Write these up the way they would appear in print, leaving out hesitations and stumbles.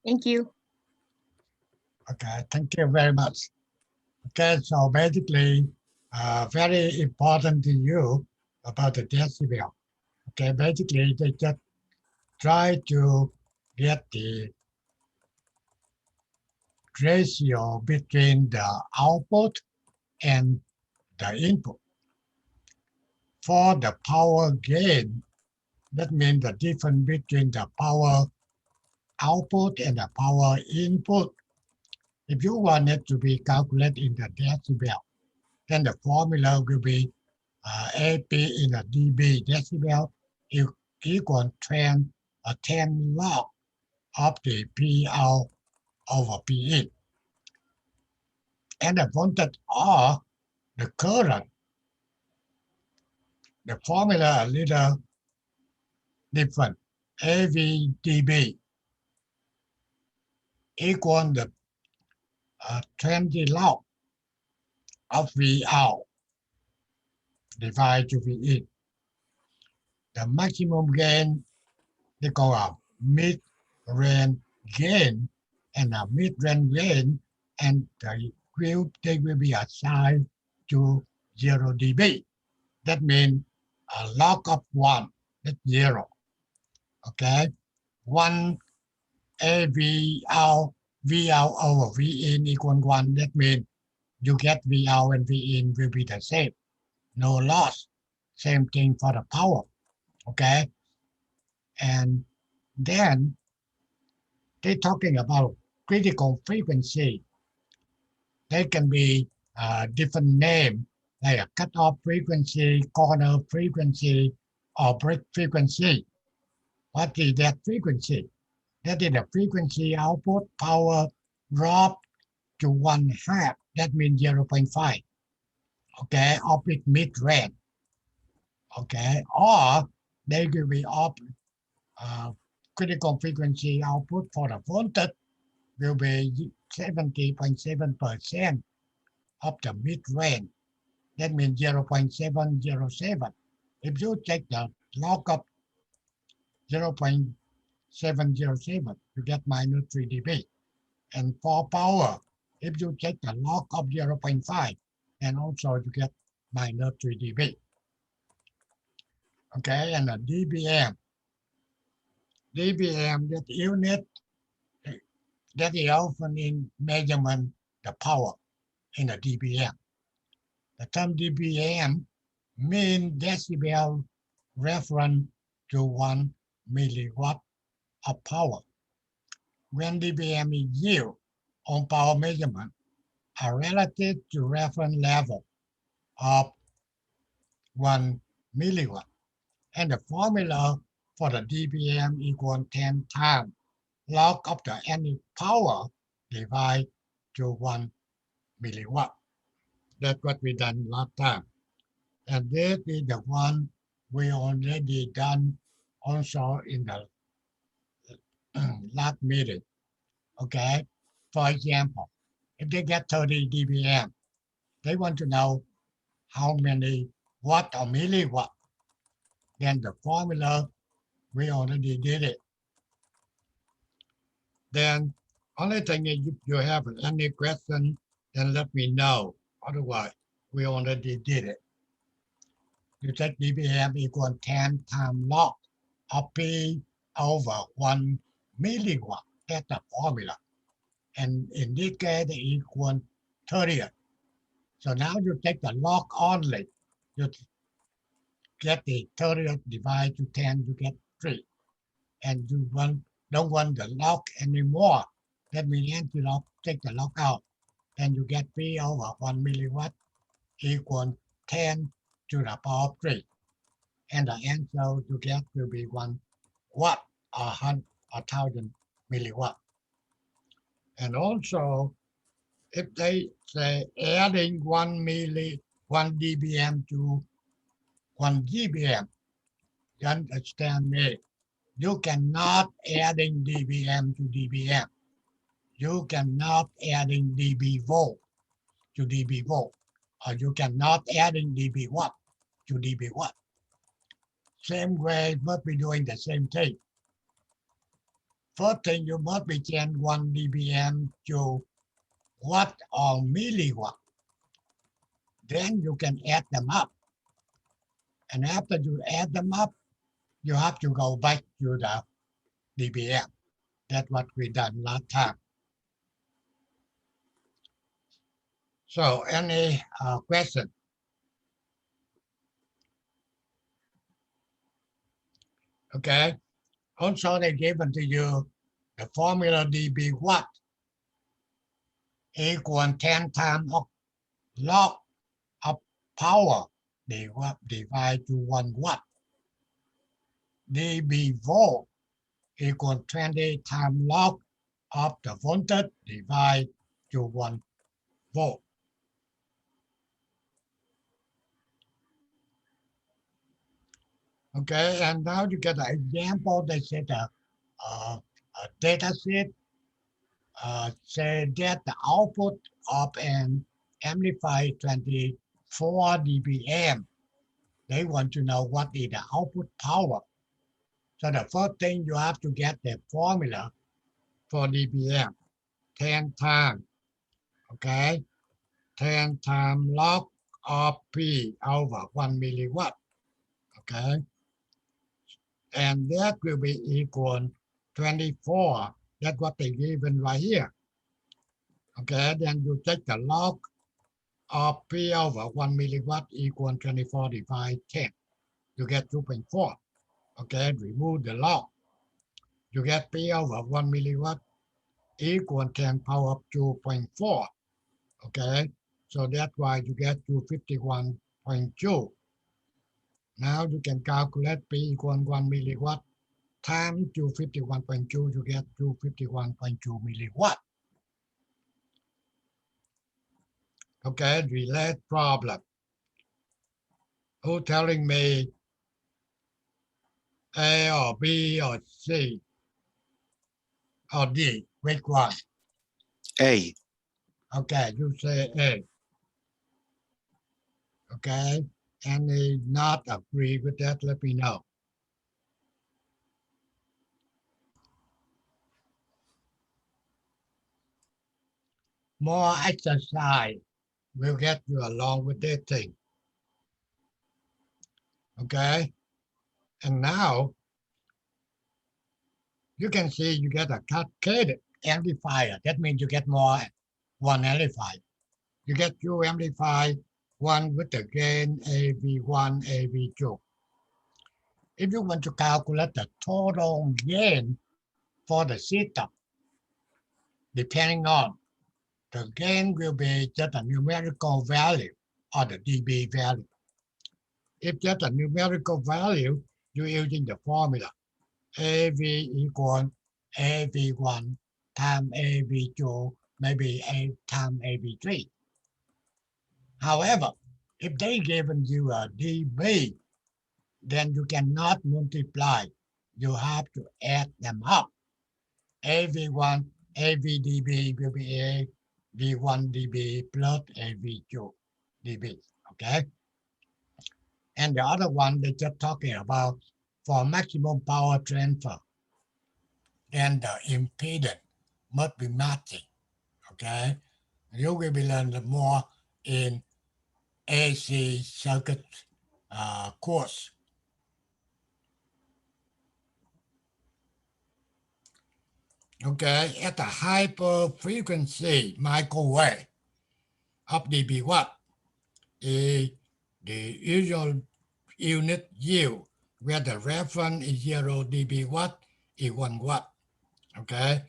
Thank you. Okay, thank you very much. Okay, so basically, very important to you about the decibel. Okay, basically, they just try to get the ratio between the output and the input. For the power gain, that means the difference between the power output and the power input. If you want it to be calculated in the decibel, then the formula will be AP in a dB decibel equal 10 log of the P out over P in. And the voltage or the current, the formula a little different. AV dB equal the 20 log of V out divided to V in. The maximum gain they call a mid-range gain and a mid-range gain, and they will be assigned to 0 dB. That means a log of 1, that's 0. Okay? 1 AV out, V out over V in equal 1. That means you get V out and V in will be the same. No loss. Same thing for the power. Okay? And then they're talking about critical frequency. They can be different name, like a cutoff frequency, corner frequency, or break frequency. What is that frequency? That is the frequency output power drop to 1/2. That means 0.5. Okay, of its mid-range. Okay, or they will be of critical frequency output for the voltage will be 70.7% of the mid-range. That means 0.707. If you take the log of 0.707, you get minus 3 dB. And for power, if you take the log of 0.5, then also you get minus 3 dB. Okay, and a dBm. dBm, that unit that is often in measurement the power in a dBm. The term dBm means decibel reference to 1 milliwatt of power. When dBm is used on power measurement are relative to reference level of 1 milliwatt. And the formula for the dBm equal 10 times log of the any power divided to 1 milliwatt. That's what we done last time. And this is the one we already done also in the last meeting. Okay, for example, if they get 30 dBm, they want to know how many watt or milliwatt. Then the formula, we already did it. Then only thing is if you have any question, then let me know. Otherwise, we already did it. You take dBm equal 10 times log of P over 1 milliwatt. That's the formula. And in this case, they equal 30. So now you take the log only. You get the 30 divided to 10, you get 3. And you don't want the log anymore. That means anti-log, take the log out. Then you get P over 1 milliwatt equal 10 to the power of 3. And the answer you get will be 1 watt or 1,000 milliwatt. And also, if they say adding 1 dBm to 1 dBm, you understand me? You cannot adding dBm to dBm. You cannot adding dB volt to dB volt, or you cannot adding dB watt to dB watt. Same way, but we're doing the same thing. First thing you must be change 1 dBm to watt or milliwatt. Then you can add them up. And after you add them up, you have to go back to the dBm. That's what we done last time. So any question? Okay. Also, they given to you the formula dB watt equal 10 times of log of power divided to 1 watt. dB volt equal 20 times log of the voltage divided to 1 volt. Okay, and now you get an example. They said a data sheet say that the output of an amplifier 24 dBm. They want to know what is the output power. So the first thing you have to get the formula for dBm, 10 times, okay? 10 times log of P over 1 milliwatt, okay? And that will be equal 24. That's what they given right here. Okay, then you take the log of P over 1 milliwatt equal 24 divided 10. You get 2.4. Okay, remove the log. You get P over 1 milliwatt equal 10 power of 2.4. Okay, so that's why you get 251.2. Now you can calculate P equal 1 milliwatt times 251.2. You get 251.2 milliwatt. Okay, relate problem. Who telling me A or B or C or D? Which one? A. Okay, you say A. Okay, any not agree with that, let me know. More exercise will get you along with this thing. Okay, and now you can see you get a cascaded amplifier. That means you get more one amplifier. You get two amplifiers, one with the gain AV1, AV2. If you want to calculate the total gain for the system, depending on the gain will be just a numerical value or the dB value. If just a numerical value, you're using the formula AV equal AV1 times AV2, maybe A times AV3. However, if they given you a dB, then you cannot multiply. You have to add them up. AV1, AVdB will be AV1 dB plus AV2 dB, okay? And the other one they're just talking about for maximum power transfer, then the impedance must be matching, okay? You will be learning more in AC circuit course. Okay, at the hyper frequency microwave of dB watt is the usual unit yield where the reference is 0 dB watt is 1 watt. Okay,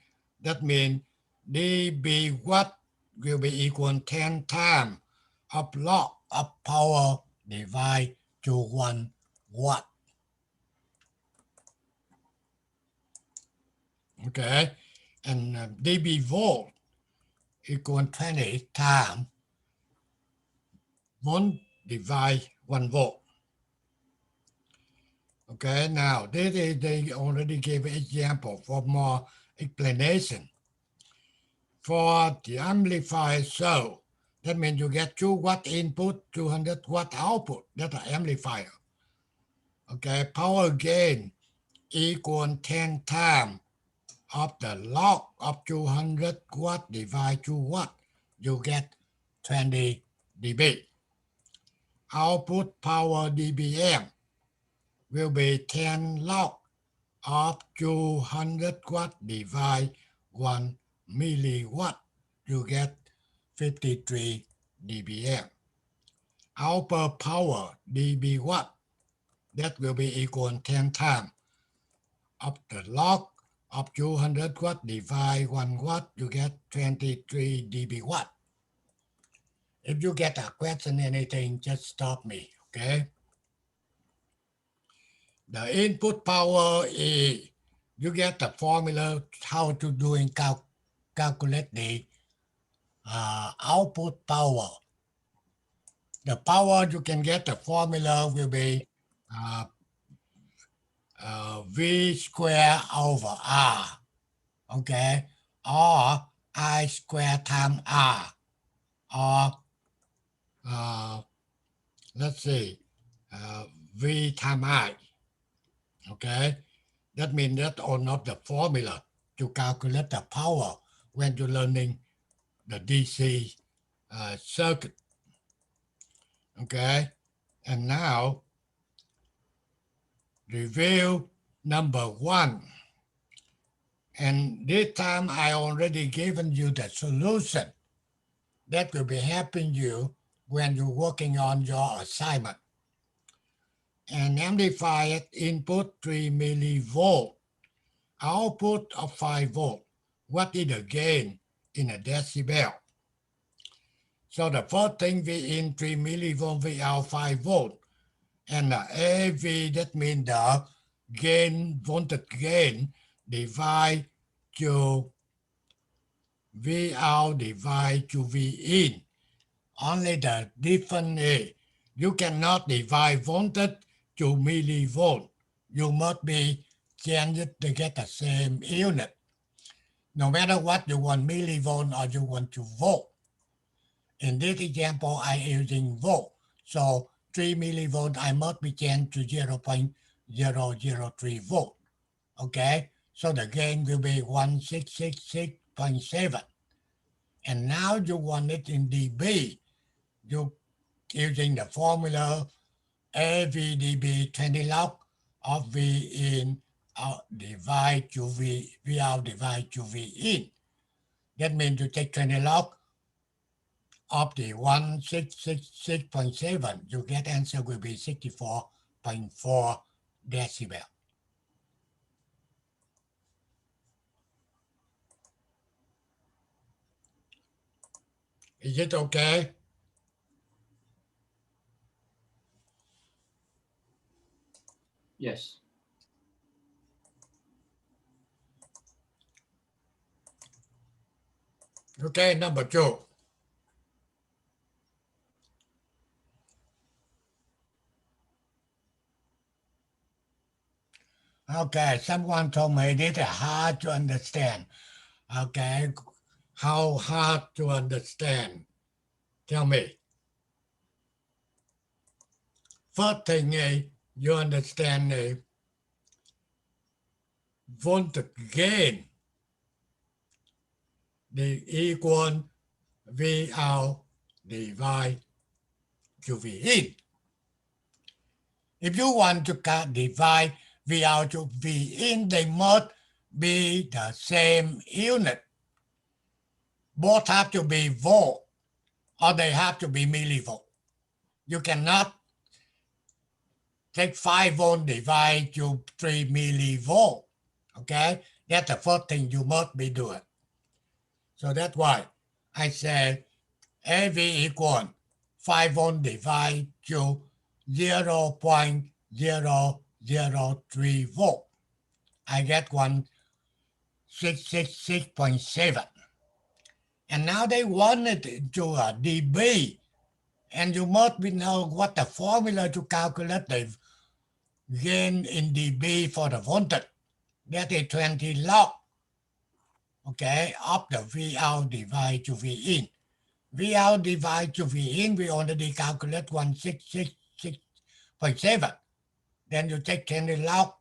that means dB watt will be equal 10 times of log of power divided to 1 watt. Okay, and dB volt equal 20 times 1 divide 1 volt. Okay, now they already gave an example for more explanation. For the amplifier, so that means you get 2 watt input, 200 watt output. That's an amplifier. Okay, power gain equal 10 times of the log of 200 watt divided 2 watt, you get 20 dB. Output power dBm will be 10 log of 200 watt divided 1 milliwatt, you get 53 dBm. Output power dB watt, that will be equal 10 times of the log of 200 watt divided 1 watt, you get 23 dB watt. If you get a question, anything, just stop me, okay? The input power is, you get the formula how to calculate the output power. The power you can get, the formula will be V square over R, okay? Or I square times R, or let's see, V times I, okay? That means that's all not the formula to calculate the power when you're learning the DC circuit, okay? And now, review number 1. And this time I already given you the solution that will be helping you when you're working on your assignment. An amplifier input 3 millivolt, output of 5 volt. What is the gain in a decibel? So the first thing, V in 3 millivolt, V out 5 volt. And the AV, that means the gain, voltage gain, divide to V out divide to V in. Only the difference is you cannot divide voltage to millivolt. You must be changed to get the same unit. No matter what, you want millivolt or you want to volt. In this example, I'm using volt. So 3 millivolt, I must be changed to 0.003 volt. Okay, so the gain will be 1666.7. And now you want it in dB. You using the formula AVdB 20 log of V in divide to V out divide to V in. That means you take 20 log of the 1666.7, you get answer will be 64.4 decibel. Is it okay? Yes. Okay, number 2. Okay, someone told me this is hard to understand. Okay, how hard to understand? Tell me. First thing is, you understand the voltage gain, the equal V out divide to V in. If you want to divide V out to V in, they must be the same unit. Both have to be volt, or they have to be millivolt. You cannot take 5 volt divide to 3 millivolt. Okay, that's the first thing you must be doing. So that's why I say AV equal 5 volt divide to 0.003 volt. I get 1666.7. And now they want it to a dB. And you must know what the formula to calculate the gain in dB for the voltage. That is 20 log, okay, of the V out divide to V in. V out divide to V in, we already calculate 1666.7. Then you take 20 log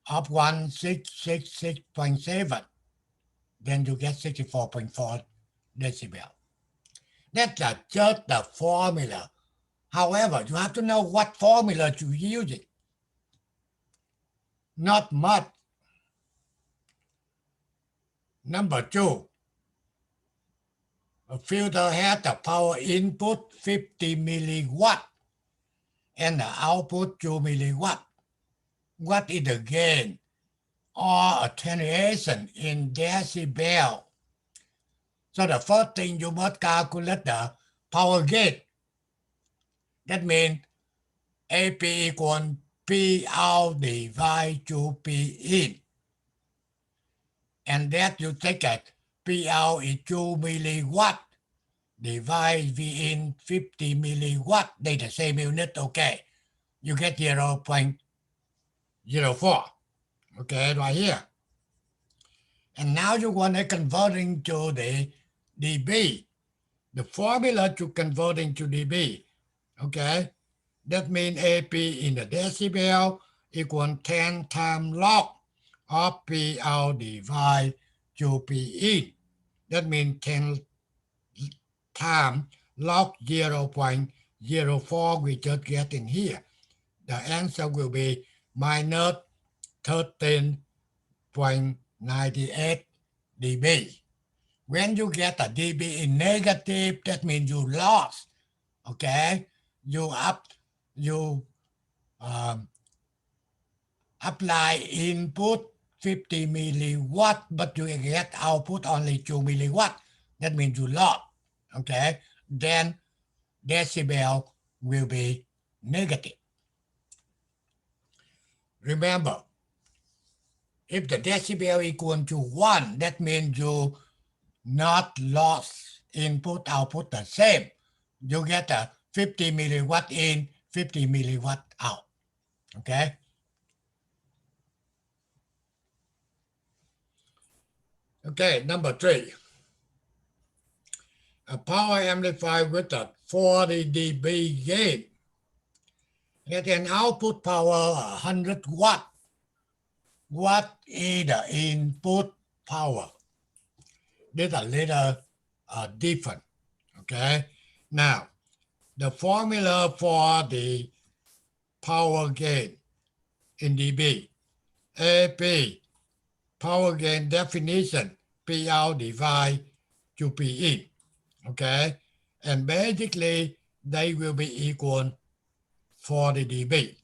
of 1666.7, then you get 64.4 decibel. That's just the formula. However, you have to know what formula to use it. Not much. Number 2, a filter has the power input 50 milliwatt and the output 2 milliwatt. What is the gain or attenuation in decibel? So the first thing you must calculate the power gain. That means AP equals P out divided to P in. And that you take it, P out is 2 milliwatt divide V in 50 milliwatt. They the same unit, okay. You get 0.04. Okay, right here. And now you want to converting to the dB. The formula to converting to dB. Okay, that means AP in the decibel equal 10 times log of P out divided to P in. That means 10 times log 0.04 we just get in here. The answer will be minus 13.98 dB. When you get a dB in negative, that means you lost. Okay, you apply input 50 milliwatt, but you get output only 2 milliwatt. That means you lost. Okay, then decibel will be negative. Remember, if the decibel equal to 1, that means you not lost input, output the same. You get a 50 milliwatt in, 50 milliwatt out. Okay? Okay, number 3. A power amplifier with a 40 dB gain. Get an output power 100 watt. What is the input power? This is a little different. Okay? Now, the formula for the power gain in dB, AP, power gain definition, P out divided to P in. Okay? And basically, they will be equal 40 dB.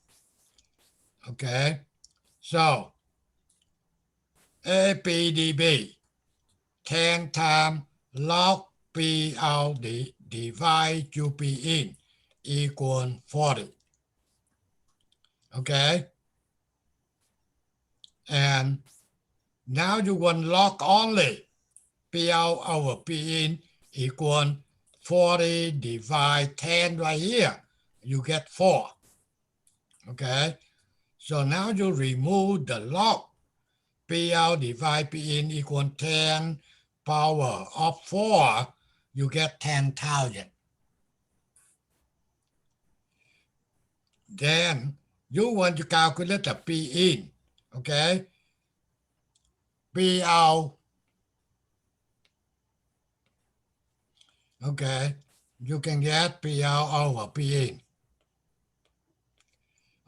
Okay? So, AP dB, 10 times log P out divided to P in equal 40. Okay? And now you want log only. P out over P in equal 40 divided 10 right here. You get 4. Okay? So now you remove the log. P out divided P in equal 10 power of 4. You get 10,000. Then you want to calculate the P in. Okay? P out. Okay, you can get P out over P in.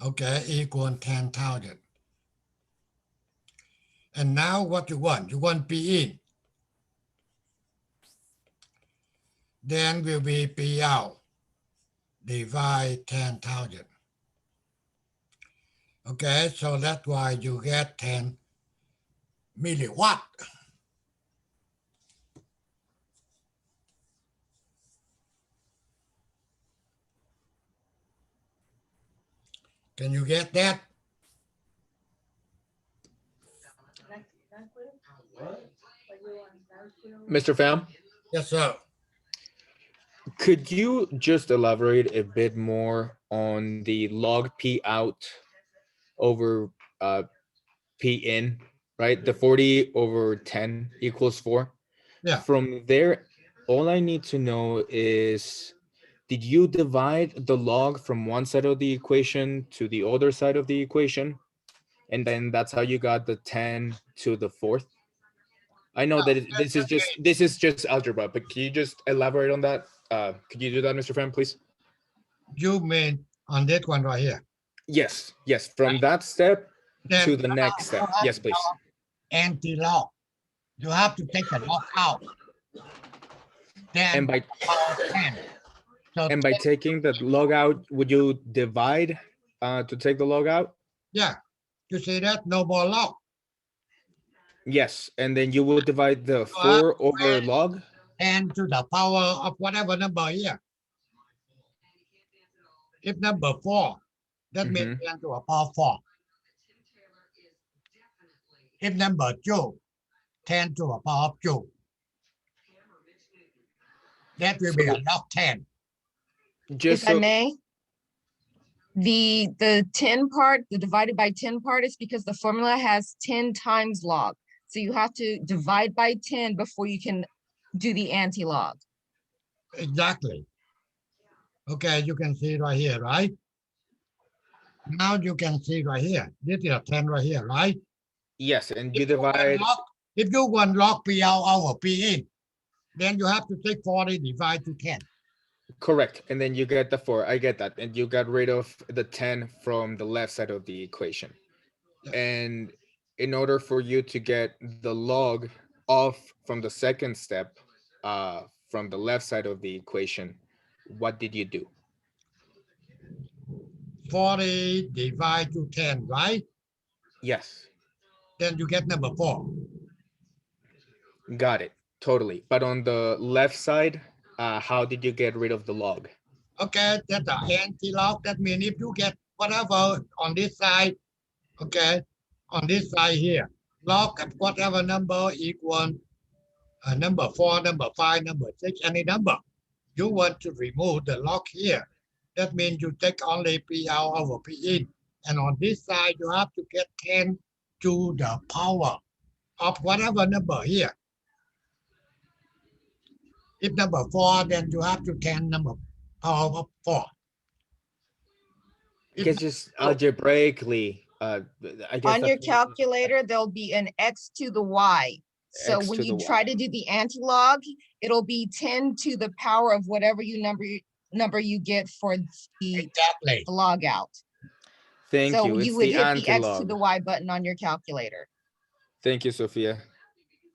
Okay, equal 10,000. And now what you want? You want P in. Then will be P out divide 10,000. Okay, so that's why you get 10 milliwatt. Can you get that? Mr. Pham, Yes, sir. could you just elaborate a bit more on the log P out over P in, right? The 40 over 10 equals 4. Yeah. From there, all I need to know is, did you divide the log from one side of the equation to the other side of the equation? and then that's how you got the 10 to the fourth. I know that this is just algebra, but can you just elaborate on that? Could you do that, Mr. Fan, please? You mean on that one right here? Yes, yes. From that step Then to the next step. Yes, please. Anti-log. You have to take the log out. Then And by power 10. So and by taking the log out, would you divide to take the log out? yeah, you see that? No more log. Yes, and then you would divide the have 4 over log. 10 to the power of whatever number here. If number 4, that means 10 to the power 4. If number 2, 10 to the power of 2. That will be a log 10. Just If I so may, the 10 part, the divided by 10 part is because the formula has 10 times log. So you have to divide by 10 before you can do the anti-log. Exactly. Okay, you can see right here, right? Now you can see right here. This is a 10 right here, right? yes, and you If you want divide. if you want log P out over P in, then you have to take 40 divided to 10. Correct, and then you get the 4. I get that, and you got rid of the 10 from the left side of the equation. Yeah. And in order for you to get the log off from the second step, from the left side of the equation, what did you do? 40 divided to 10, right? Yes, Then you get number 4. got it, totally. But on the left side, how did you get rid of the log? Okay, that's the anti-log. That means if you get whatever on this side, okay, on this side here, log of whatever number equal number 4, number 5, number 6, any number. You want to remove the log here. That means you take only P out over P in. And on this side, you have to get 10 to the power of whatever number here. If number 4, then you have to 10 number power of 4. I guess just algebraically, I guess On your that's- calculator, there'll be an X to the Y. So X when to you the try Y. to do the anti-log, it'll be 10 to the power of whatever number you get for the Exactly. log out. Thank So you. It's you would the hit the X to anti-log. the Y button on your calculator. Thank you, Sophia.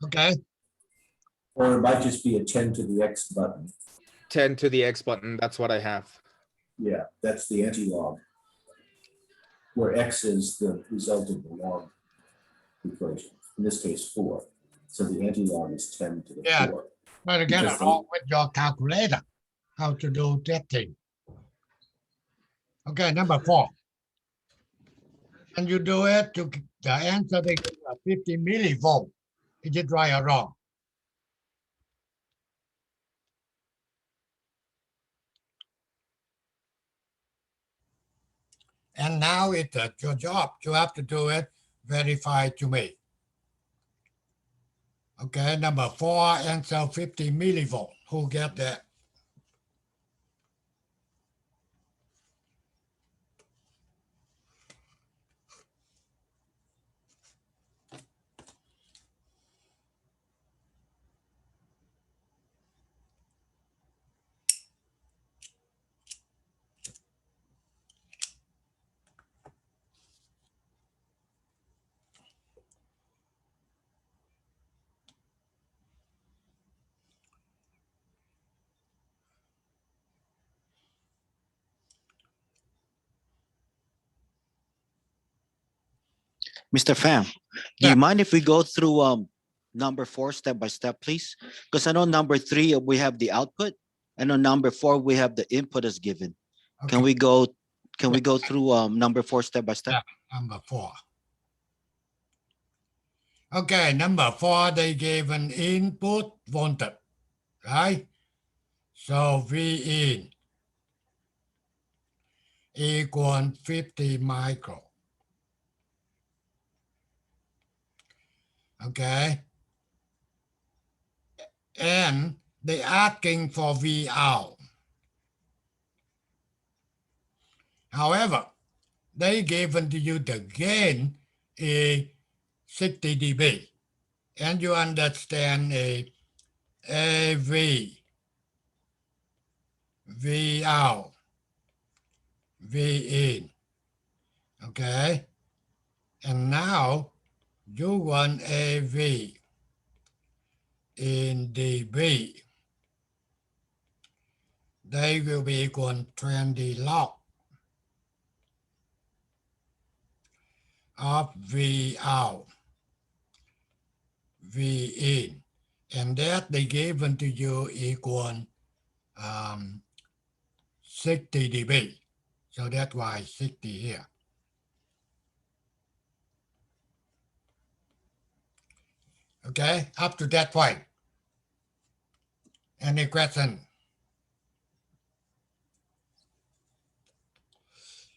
Okay. Or it might just be a 10 to the X button. 10 to the X button, that's what I have. Yeah, that's the anti-log. Where X is the result of the log equation. In this case, 4. So the anti-log is 10 to the Yeah. 4. But again, Because along with your calculator, how to do that thing. Okay, number 4. And you do it to the answer, they give you 50 millivolt. Is it right or wrong? And now it's your job. You have to do it, verify to me. Okay, number 4, answer 50 millivolt. Who get that? Mr. Pham, do Yeah. you mind if we go through number 4 step by step, please? Because I know number 3 we have the output, and on number 4 we have the input as given. Can Okay, we go? Can we go through number 4 step by step? Yeah. number 4. Okay, number 4, they gave an input voltage, right? So V in equal 50 micro. Okay. And they asking for V out. However, they given to you the gain is 60 dB. And you understand a AV, V out, V in. Okay? And now you want AV in dB. They will be equal 20 log of V out, V in. And that they given to you equal 60 dB. So that's why 60 here. Okay, up to that point. Any question?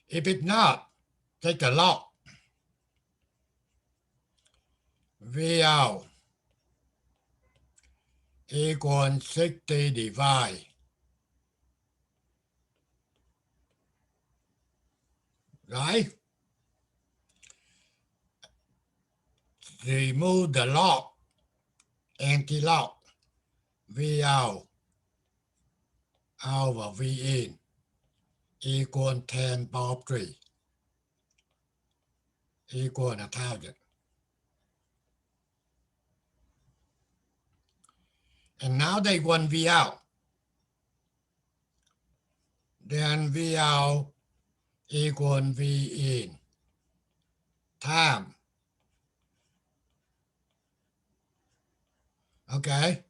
If it's not, take the log. V out equal 60 divide. Right? Remove the log, anti-log, V out over V in equal 10 power of 3 equal 1,000. And now they want V out. Then V out equal V in time. Okay?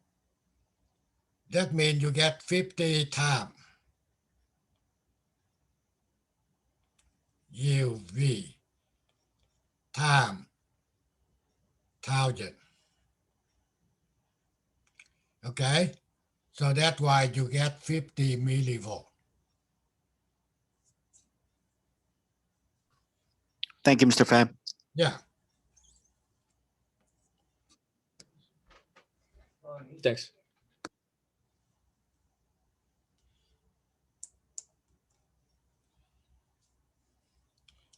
That means you get 50 times UV time 1,000. Okay? So that's why you get 50 millivolt. Thank you, Mr. Pham. Yeah. Thanks.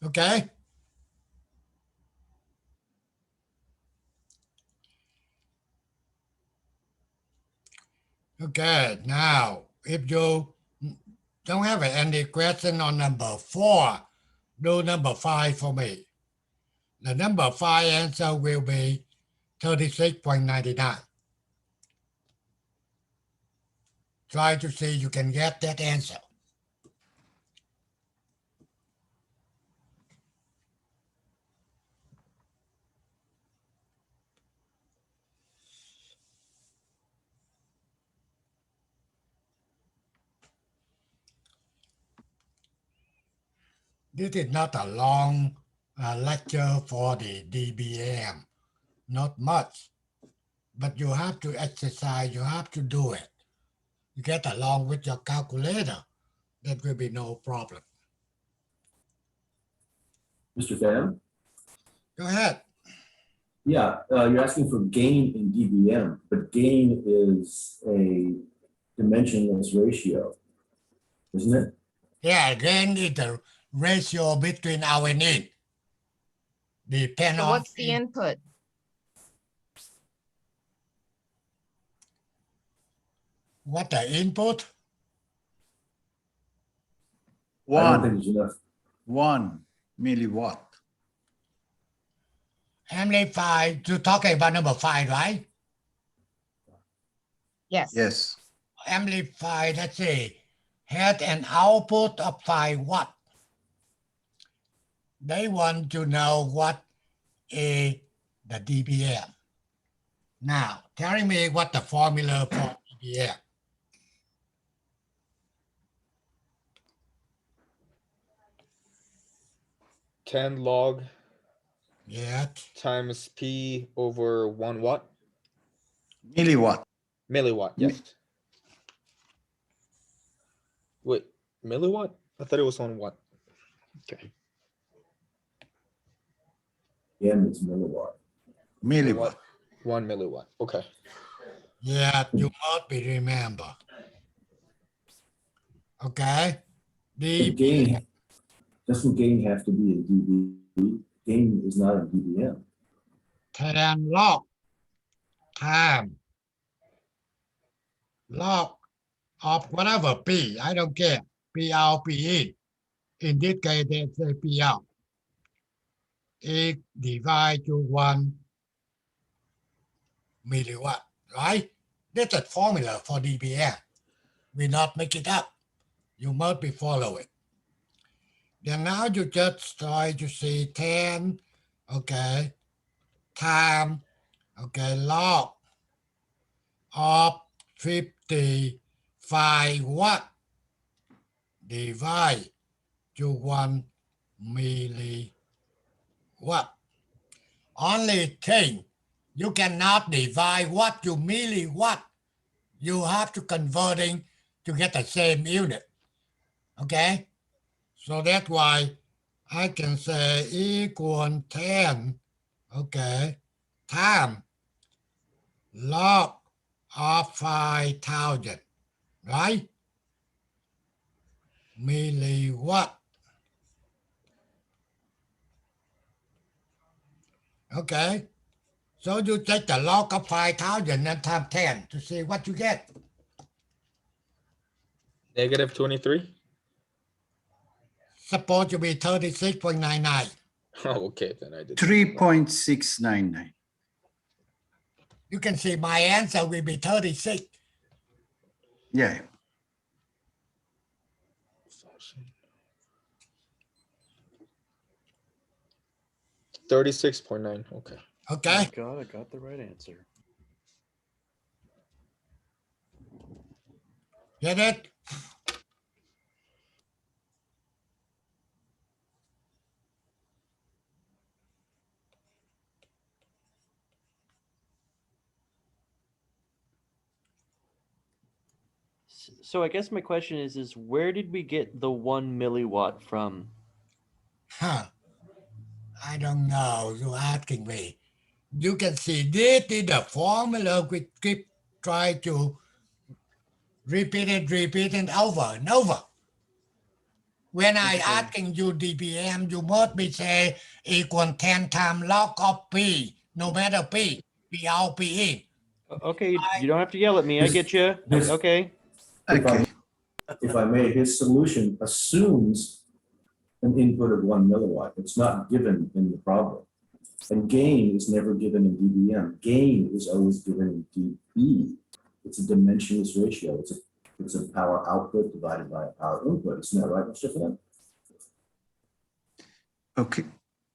Okay? Okay, now if you don't have any question on number 4, do number 5 for me. The number 5 answer will be 36.99. Try to see you can get that answer. This is not a long lecture for the DBM, not much, but you have to exercise, you have to do it. You get along with your calculator, that will be no problem. Mr. Pham? Go ahead. Yeah, you're asking for gain in dBm, but gain is a dimensionless ratio, isn't it? Yeah, again, it's the ratio between out and in. Depend So on what's the input? what the input. I don't think One, there's enough. 1 milliwatt. Amplify, you're talking about number 5, right? Yes. Yes. Amplify, let's say, had an output of 5 watt. They want to know what is the dBm. Now, tell me what the formula for dBm. Ten log Yeah, times P over 1 watt, Milliwatt. milliwatt, Mi- yes. Wait, milliwatt? I thought it was 1 watt. Okay. M is milliwatt. Milliwatt. 1 milliwatt, okay. yeah, you must be remember. Okay? But gain, doesn't gain have to be in dB? gain is not in dBm. แทน log time log of whatever p I don't care p out p in this case they say p out is divide to 1 milliwatt, right? That's a formula for dBm. We not make it up. You must be follow it. Then now you just try to see 10, okay, time, okay, log of 55 watt divide to 1 milliwatt. Only thing, you cannot divide watt to milliwatt. You have to converting to get the same unit. Okay? So that's why I can say equal 10, okay, time log of 5,000, right? Milliwatt. Okay. So you take the log of 5,000 and times 10 to see what you get. -23. Supposed to be 36.99. Oh, okay, then I did. 3.699. You can see my answer will be 36. Yeah. 36.9. Okay. Okay. Oh God, I got the right answer. Get it? So I guess my question is where did we get the 1 milliwatt from? Huh. I don't know. You're asking me. You can see this is the formula we keep try to repeat it over and over. When I Okay. asking you dBm, you must be say equal 10 times log of P, no matter P, P out, P in. Okay, you don't have to yell at me. I get you. This- Okay. Okay. If I may, his solution assumes an input of 1 milliwatt. It's not given in the problem. And gain is never given in dBm. Gain is always given in dB. It's a dimensionless ratio. It's a power output divided by a power input. Isn't that right, Mr. Flynn? Okay.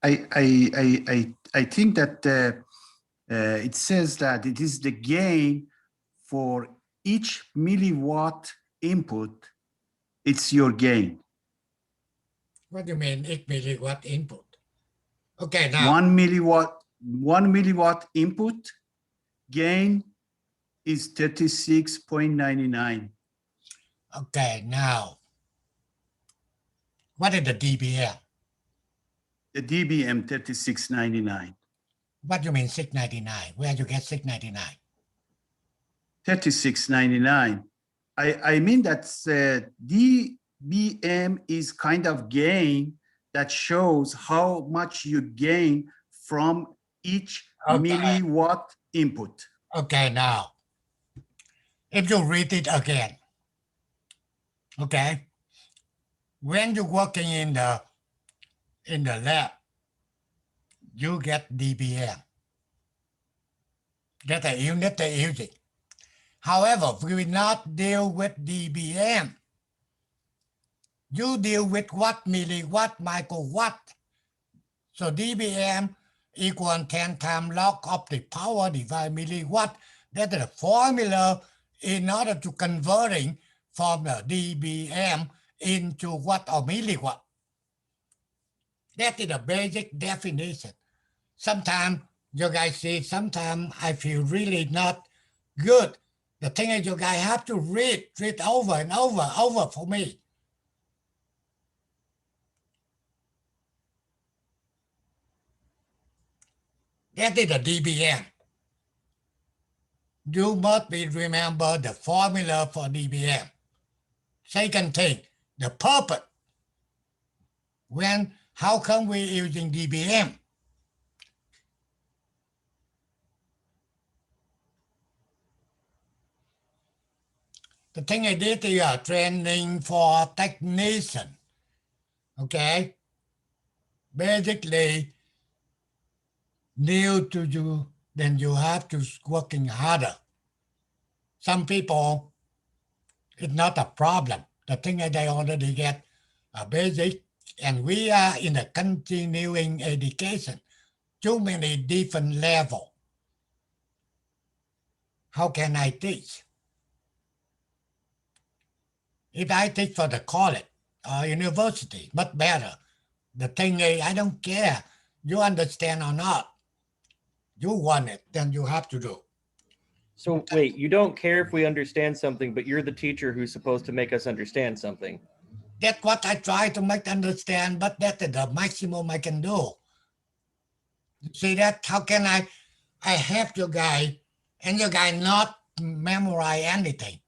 I think that it says that it is the gain for each milliwatt input. It's your gain. What do you mean, 8 milliwatt input? Okay, now, 1 milliwatt input gain is 36.99. okay, now, what is the dBm? The dBm 36.99. What do you mean 699? Where you get 699? 36.99. I mean that dBm is kind of gain that shows how much you gain from each Okay. milliwatt input. Okay, now, if you read it again, okay, when you're working in the lab, you get dBm. That's a unit they're using. However, we will not deal with dBm. You deal with watt, milliwatt, microwatt. So dBm equal 10 times log of the power divided milliwatt. That's the formula in order to converting from the dBm into watt or milliwatt. That is the basic definition. Sometimes you guys see, sometimes I feel really not good. The thing is, you guys have to read over and over for me. That is the dBm. You must be remember the formula for dBm. Second thing, the purpose. How come we're using dBm? The thing I did is training for technician. Okay. Basically, new to you, then you have to working harder. Some people, it's not a problem. The thing is they already get a basic, and we are in a continuing education. Too many different level. How can I teach? If I teach for the college or university, much better. The thing is, I don't care. You understand or not. You want it, then you have to do. So wait, you don't care if we understand something, but you're the teacher who's supposed to make us understand something. That's what I try to make understand, but that is the maximum I can do. You see that? How can I help you guy, and you guy not memorize anything,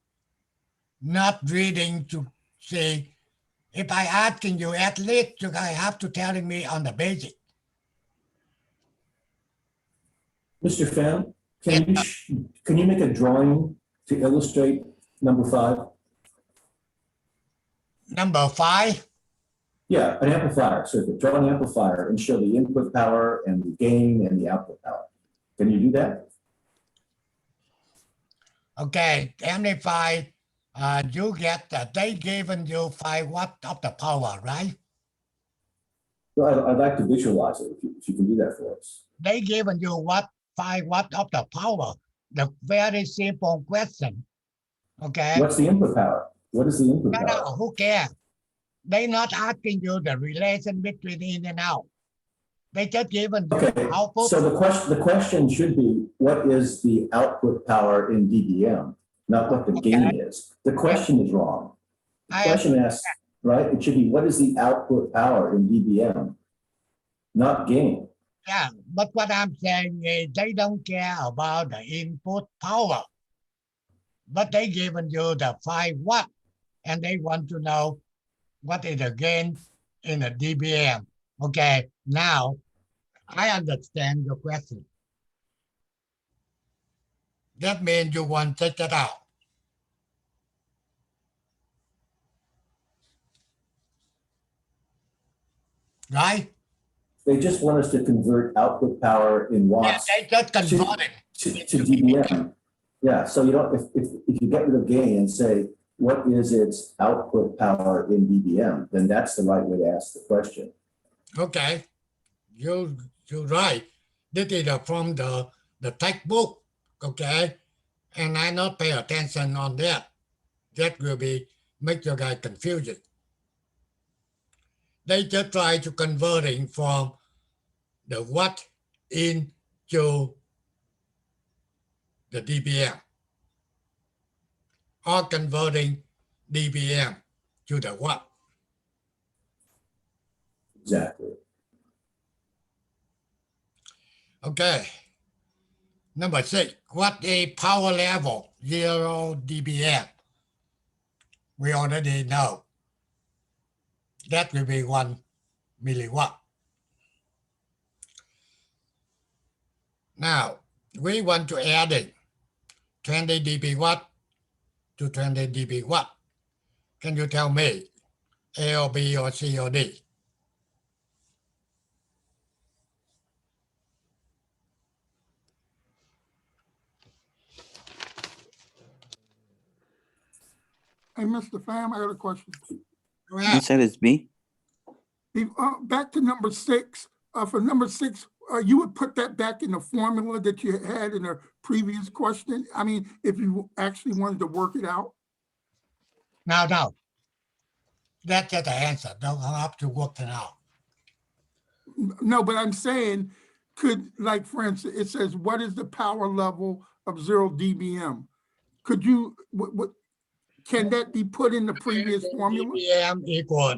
not reading to see. If I asking you, at least you guys have to telling me on the basic. Mr. Pham, can you make a drawing to illustrate number 5? Number 5. Yeah, an amplifier circuit. Draw an amplifier and show the input power and the gain and the output power. Can you do that? Okay, amplify. You get they given you 5 watt of the power, right? Well, I'd like to visualize it if you can do that for us. They given you 5 watt of the power. The very simple question. Okay. What's the input power? What is the input No, power? who cares? They not asking you the relation between in and out. They just given you Okay, output. so the question should be, what is the output power in dBm, not what the gain is. The question is wrong. The I question asks, right? It should be, what is the output power in dBm, not gain. Yeah, but what I'm saying is they don't care about the input power. But they given you the 5 watt, and they want to know what is the gain in a dBm. Okay, now I understand your question. That means you want to take that out. Right? They just want us to convert output power in Yeah, watts they just convert it. to dBm. Yeah, so you don't, if you get rid of gain and say, what is its output power in dBm, then that's the right way to ask the question. Okay, you're right. This is from the textbook, okay? And I not pay attention on that. That will be make your guy confused. They just try to converting from the watt into the dBm, or converting dBm to the watt. Exactly. Okay. Number 6, what a power level 0 dBm? We already know. That will be 1 milliwatt. Now, we want to add it 20 dB watt to 20 dB watt. Can you tell me A or B or C or D? Hey, Mr. Pham, I got a question. Go You ahead. said it's B? Back to number 6. For number 6, you would put that back in the formula that you had in a previous question? I mean, if you actually wanted to work it out? No. That's just the answer. Don't have to work it out. No, but I'm saying, could, like, for instance, it says, what is the power level of 0 dBm? Could you, can that be put in the previous formula? dBm equal,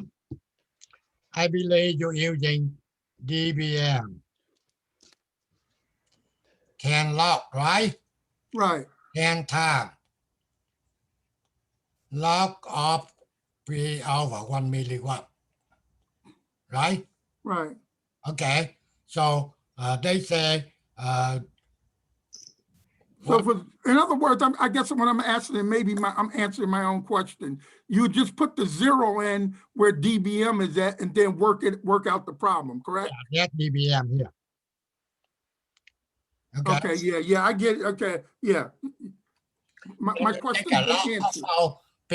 I believe you're using dBm. 10 log, right? Right, 10 times log of P over 1 milliwatt, right? right. Okay, so they say So in other words, I guess what I'm asking, and maybe I'm answering my own question. You just put the 0 in where dBm is at and then work out the problem, correct? Get dBm here. Okay, yeah, I get it. Okay, yeah. My question has been answered.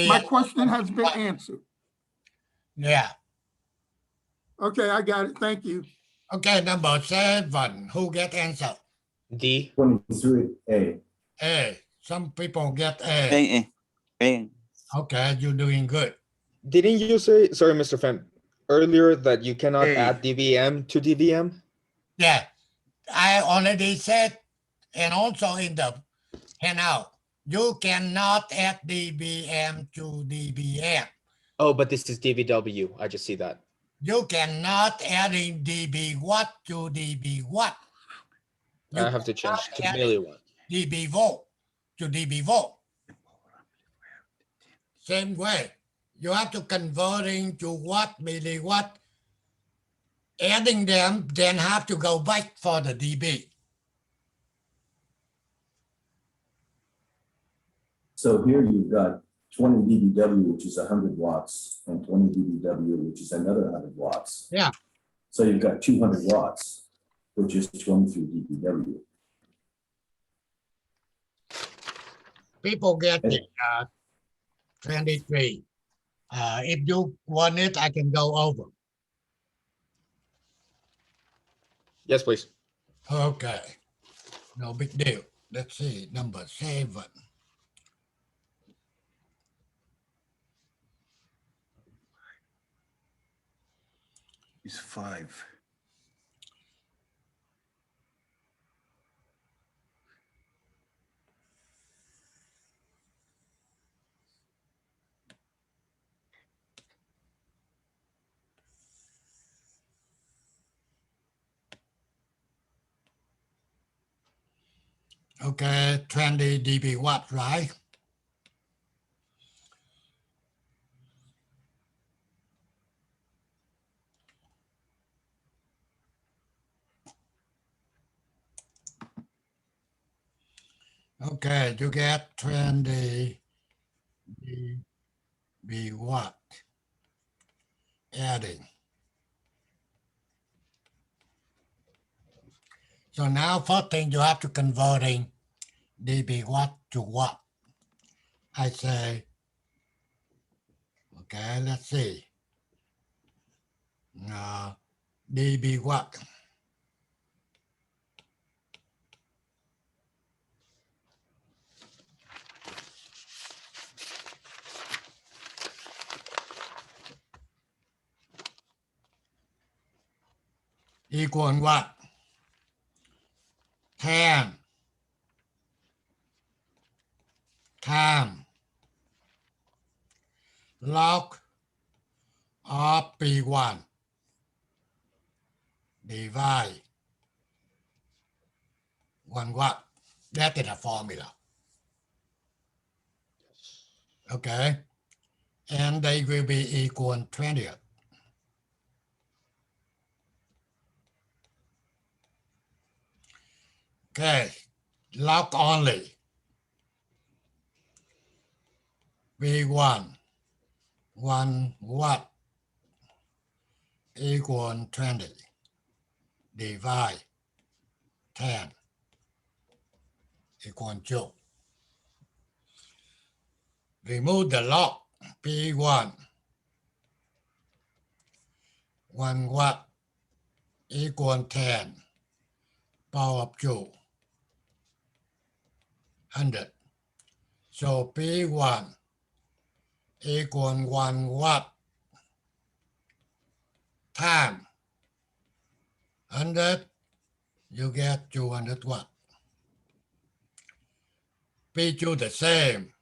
My question has been answered. Yeah. Okay, I got it. Thank you. Okay, number 7. Who get answer? D. 23A. A. Some people get A. Okay, you're doing good. Didn't you say, sorry, Mr. Fem, earlier that you cannot A. add dBm to dBm? Yeah, I already said, and also in the handout, you cannot add dBm to dBm. Oh, but this is dVW. I just see that. You cannot adding dB watt to dB watt. You I have to change to cannot add milliwatt. dB volt to dB volt. Same way, you have to converting to watt, milliwatt, adding them, then have to go back for the dB. So here you've got 20 dBW, which is 100 watts, and 20 dBW, which is another 100 watts. Yeah. So you've got 200 watts, which is 23 dBW. People get the 23. If you want it, I can go over. Yes, please. Okay, no big deal. Let's see, number 7. It's 5. Okay, 20 dB watt, right? Okay, you get 20 dB watt adding. So now first thing you have to converting dB watt to watt. I say, okay, let's see. dB watt. Equal what? 10 time log of P1 divide 1 watt. That is a formula. Okay. And they will be equal 20. Okay. Log only. V1 1 watt equal 20 divide 10 equal 2. Remove the log. P1 1 watt equal 10 power of 2 100. So P1 equal 1 watt time 100, you get 200 watt. P2 the same.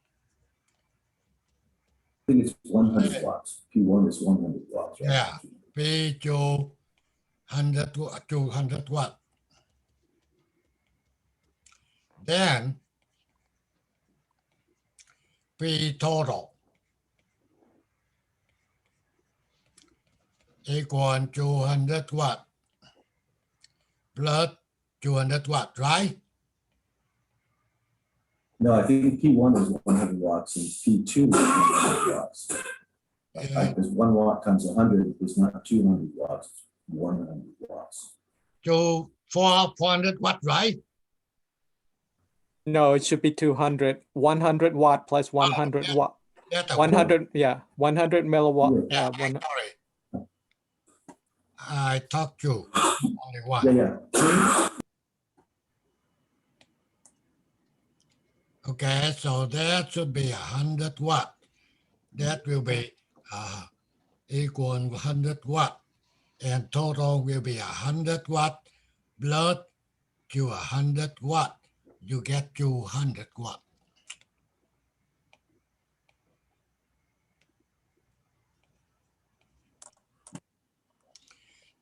I think it's 100 watts. P1 is 100 watts. Right? Yeah. P2 200 watt. Then P total equal 200 watt plus 200 watt, right? No, I think P1 is 100 watts and P2 is 100 watts. Because 1 watt times 100 is not 200 watts, it's 100 watts. So 400 watt, right? No, it should be 200, 100 watt plus 100 watt, That's a 100, yeah, 100 milliwatt. Yeah. sorry. I talked to only one. Yeah, yeah. Okay, so that should be 100 watt. That will be equal 100 watt. And total will be 100 watt blood to 100 watt. You get 200 watt.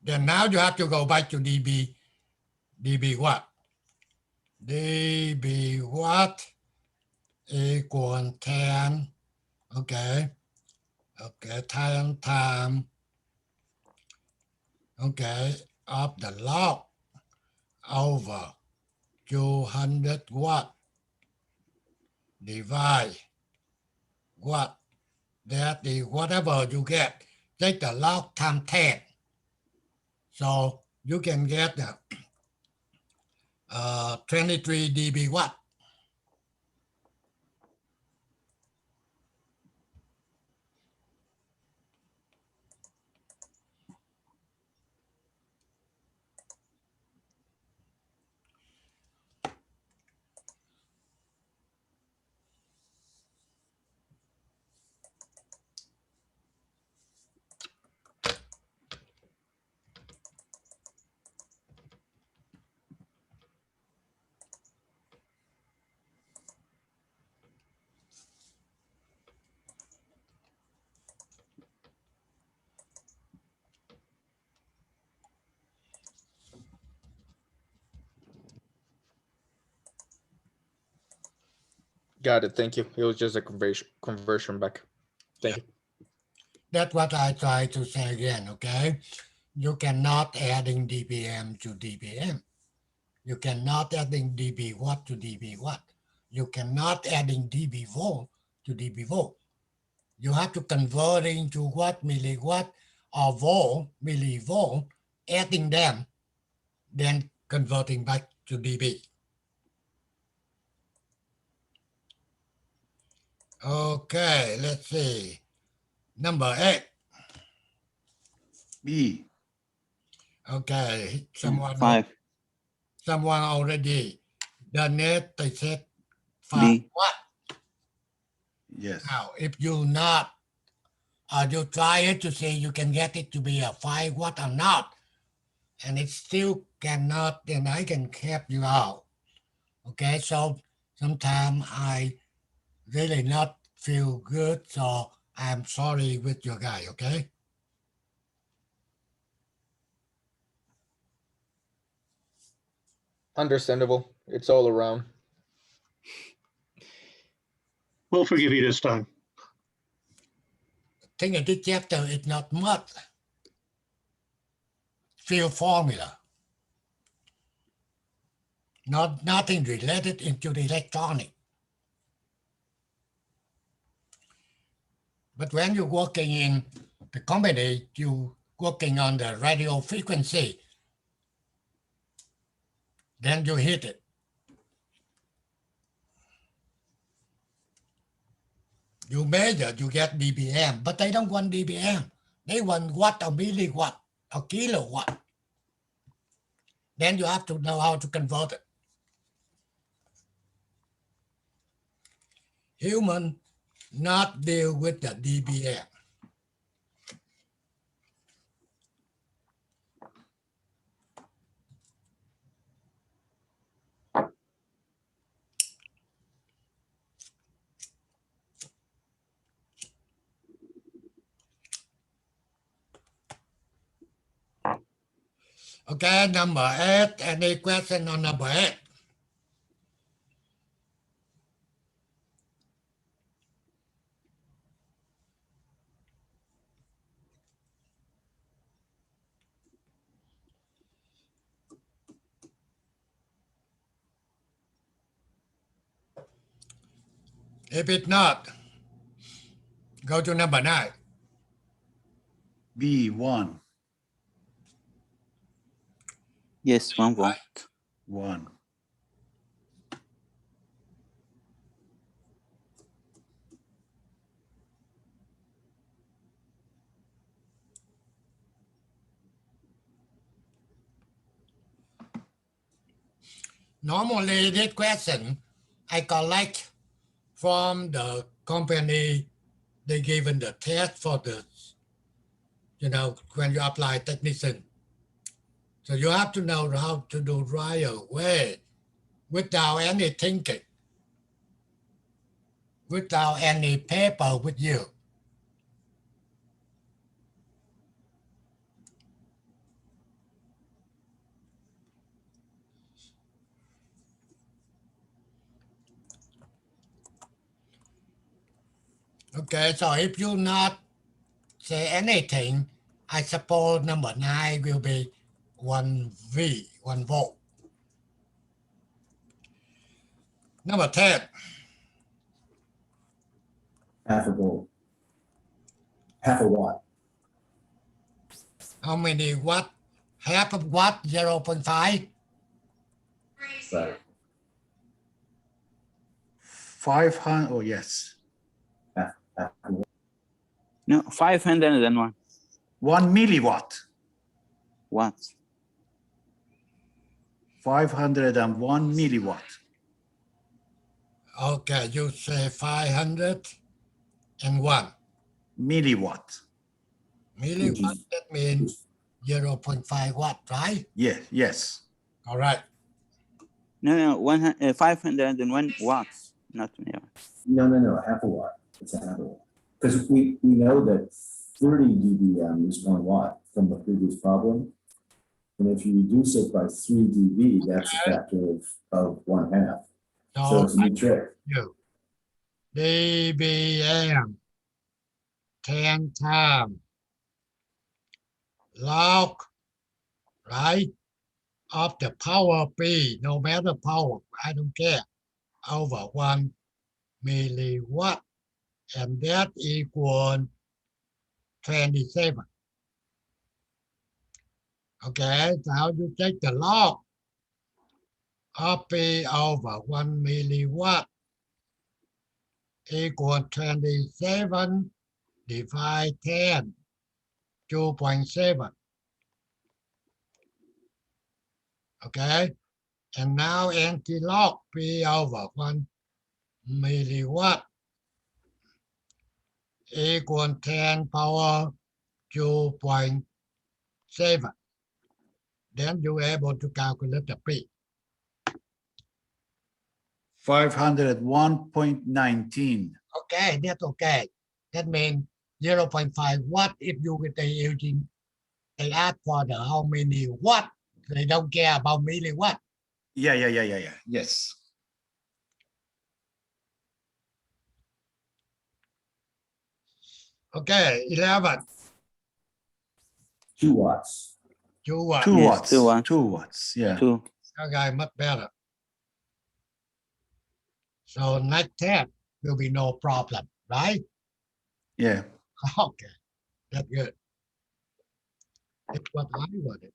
Then now you have to go back to dB watt. dB watt equal 10. Okay. Okay, 10 time. Okay, of the log over 200 watt divide watt. That is whatever you get. Take the log times 10. So you can get 23 dB watt. Got it. Thank you. It was just a conversion back. Thank you. That's what I try to say again, okay? You cannot adding dBm to dBm. You cannot adding dB watt to dB watt. You cannot adding dB volt to dB volt. You have to convert into watt, milliwatt, or volt, millivolt, adding them, then converting back to dB. Okay, let's see. Number 8. B. Okay, Five. someone already done it. They said 5 B. watt. Yes. Now, if you not, you try it to see you can get it to be a 5 watt or not, and it still cannot, then I can help you out. Okay, so sometimes I really not feel good, so I'm sorry with your guy, okay? Understandable. It's all around. We'll forgive you this time. Thing in this chapter is not much field formula. Nothing related into the electronic. But when you're working in the company, you working on the radio frequency, then you hit it. You measure, you get dBm, but they don't want dBm. They want watt or milliwatt or kilowatt. Then you have to know how to convert it. Human not deal with the dBm. Okay, number 8. Any question on number 8? If it's not, go to number 9. B, 1, Yes, 1 volt. 1. Normally, this question I collect from the company. They given the test for the, when you apply technician. So you have to know how to do right away without any thinking, without any paper with you. Okay, so if you not say anything, I suppose number 9 will be 1V, 1 volt. Number 10, Half a volt. Half a watt. how many watt? Half of watt, 0.5. Right. 500, oh, yes. Half a watt. No, 501 1 milliwatt. watts. 501 milliwatt. Okay, you say 501 Milliwatt. milliwatt. That means 0.5 watt, right? Yeah, yes. All right. No, 501 watts, not milliwatts. No, half a watt. It's a half a watt. Because we know that 30 dBm is 1 watt from the previous problem. And if you reduce it by 3 dB, that's a factor of 1/2. So it's a new trick. You dBm 10 times log, right, of the power P, no matter power, I don't care, over 1 milliwatt, and that equals 27. Okay, so how you take the log of P over 1 milliwatt equal 27 divide 10, 2.7. Okay, and now anti-log P over 1 milliwatt equal 10 power 2.7. Then you're able to calculate the P. 501.19. Okay, that's okay. That means 0.5 watt. If you get the using, they ask for the how many watt. They don't care about milliwatt. Yeah. Yes. Okay, 11. 2 watts. 2 watt. 2 Yes, watts. 2 watts. 2 watts. Yeah. 2. Okay, much better. So next test will be no problem, right? Yeah. Okay, that's good. That's what I wanted.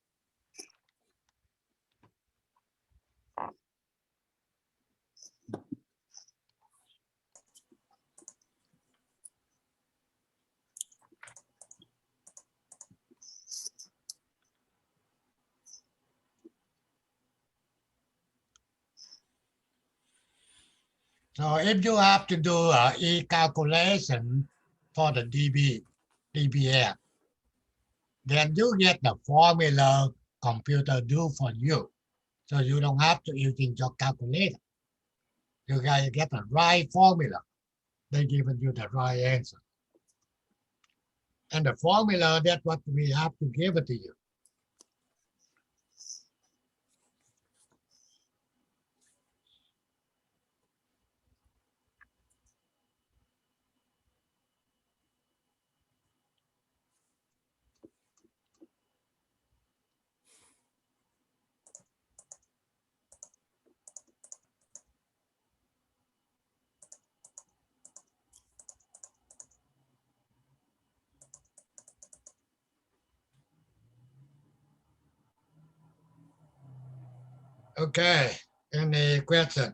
So if you have to do a e-calculation for the dBm, then you get the formula computer do for you. So you don't have to using your calculator. You guys get the right formula. They given you the right answer. And the formula, that's what we have to give it to you. Okay, any question?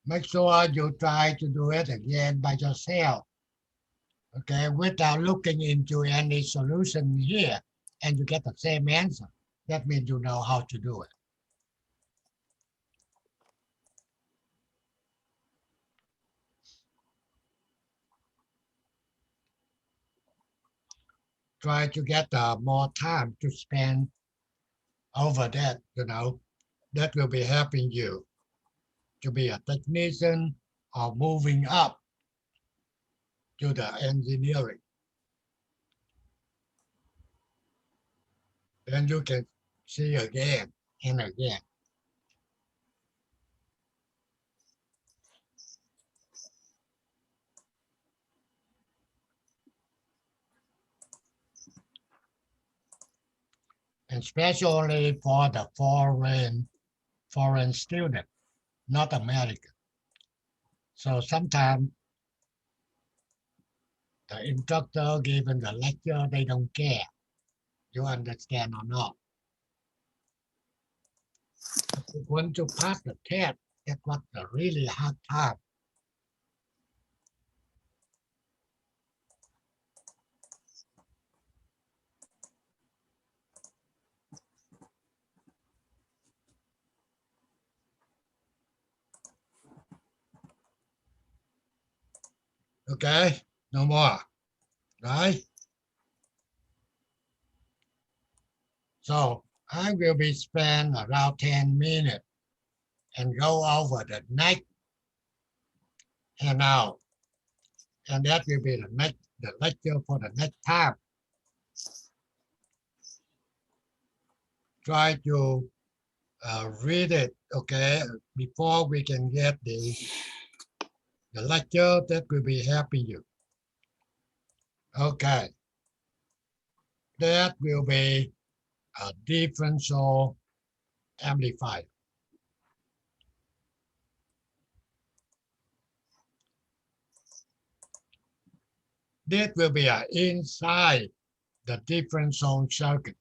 Make sure you try to do it again by yourself. Okay, without looking into any solution here, and you get the same answer. That means you know how to do it. Try to get more time to spend over that, that will be helping you to be a technician or moving up to the engineering. Then you can see again and again. Especially for the foreign student, not American. So sometimes the instructor giving the lecture, they don't care. You understand or not? If you want to pass the test, that's what the really hard time. Okay, no more, right? So I will be spend around 10 minutes and go over the next handout. And that will be the lecture for the next time. Try to read it, okay, before we can get the lecture that will be helping you. Okay. That will be a differential amplifier. This will be inside the differential circuit.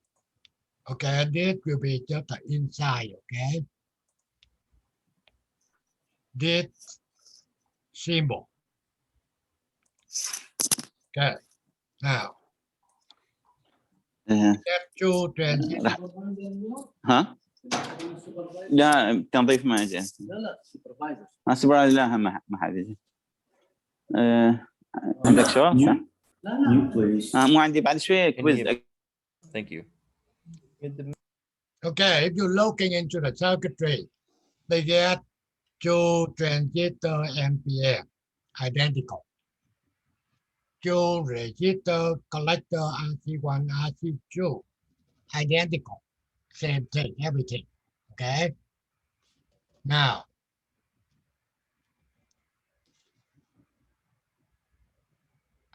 Okay, this will be just the inside, okay? This symbol. Okay, now, that two transistor. ها؟ لا تنظيف ما جاء. لا سوبرفايزر لا ما حد. عندك سؤال؟ Mute, please. مو عندي بعد شوية كويز. Thank you. Okay, if you're looking into the circuitry, they get two transistor NPN, identical. Two resistor collector RC1, RC2, identical. Same thing, everything. Okay. Now,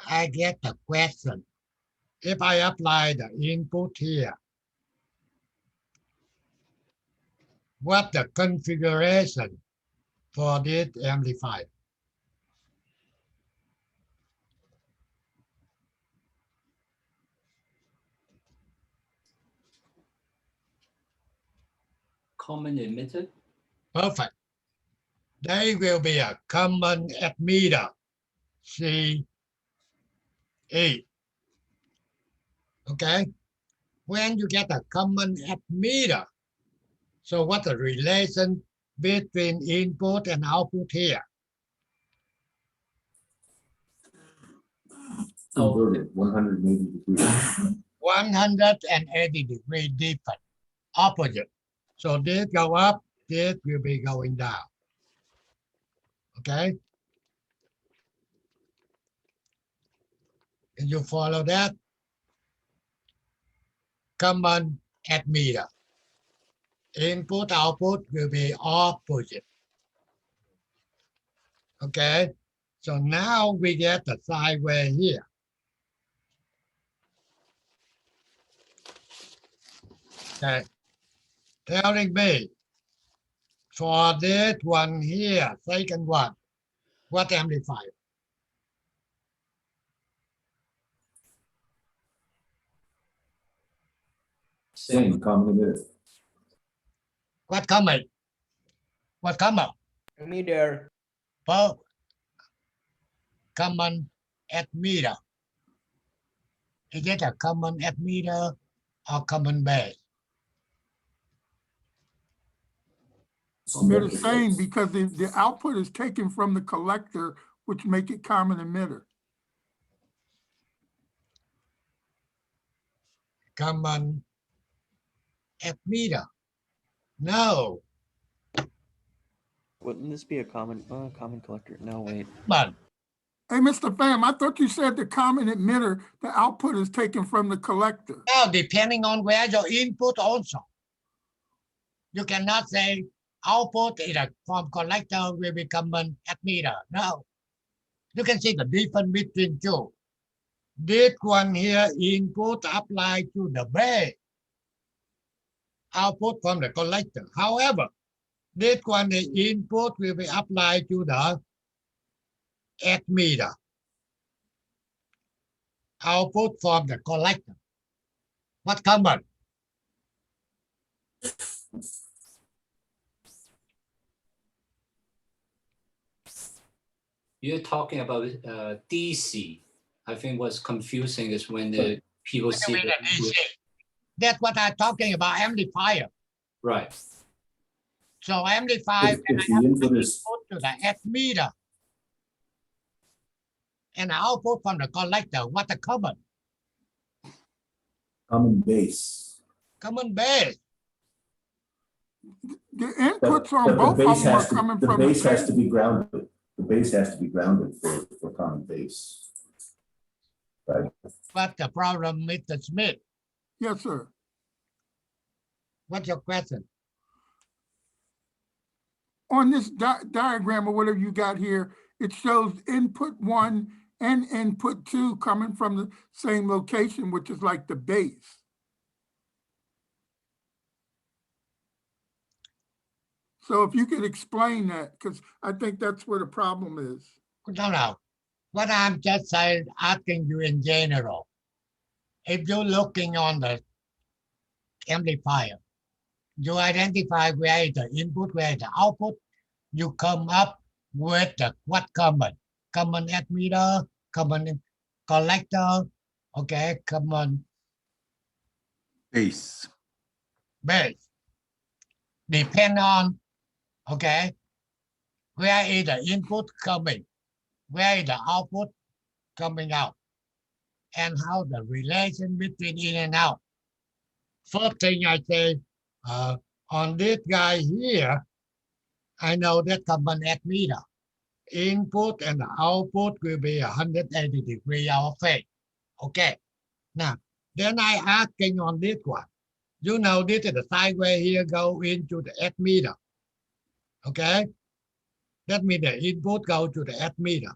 I get the question. If I apply the input here, what the configuration for this amplifier? Common emitter. Perfect. There will be a common emitter, CE. Okay. When you get a common emitter, so what's the relation between input and output here? Inverted, 180 degrees. 180 degree different, opposite. So this go up, this will be going down. Okay. Can you follow that? Common emitter. Input, output will be opposite. Okay. So now we get the sideway here. Okay. Telling me for this one here, second one, what amplifier? Same, common emitter. What common? What common? Emitter. Well, common emitter. Is it a common emitter or common base? They're the same because the output is taken from the collector, which make it common emitter. Common emitter. No, Wouldn't this be a common collector? No, wait. but Hey, Mr. Pham, I thought you said the common emitter, the output is taken from the collector. now depending on where your input also. You cannot say output is a from collector will be common emitter. No. You can see the difference between two. This one here input applied to the base. Output from the collector. However, this one the input will be applied to the emitter. Output from the collector. What common? You're talking about DC. I think what's confusing is when the people see Wait a the minute, DC. That's what I'm talking about, amplifier. right. So amplifier, If the input is, to the emitter. And the output from the collector, what the common? common base. Common base. The But inputs on but the both of base them are has to, coming the from the base has base. to be grounded. The base has to be grounded for common base. Right? What's the problem, Mr. Smith? Yes, sir. What's your question? On this diagram or whatever you got here, it shows input 1 and input 2 coming from the same location, which is like the base. So if you could explain that, because I think that's where the problem is. No. What I'm just saying, asking you in general. If you're looking on the amplifier, you identify where is the input, where is the output, you come up with the what common emitter, common collector, okay, common Base. base. Depend on, okay, where is the input coming, where is the output coming out, and how the relation between in and out. First thing I say, on this guy here, I know that common emitter. Input and the output will be 180 degrees out of phase. Okay. Now, then I asking on this one. You know, this is the side where here go into the emitter. Okay. That means the input go to the emitter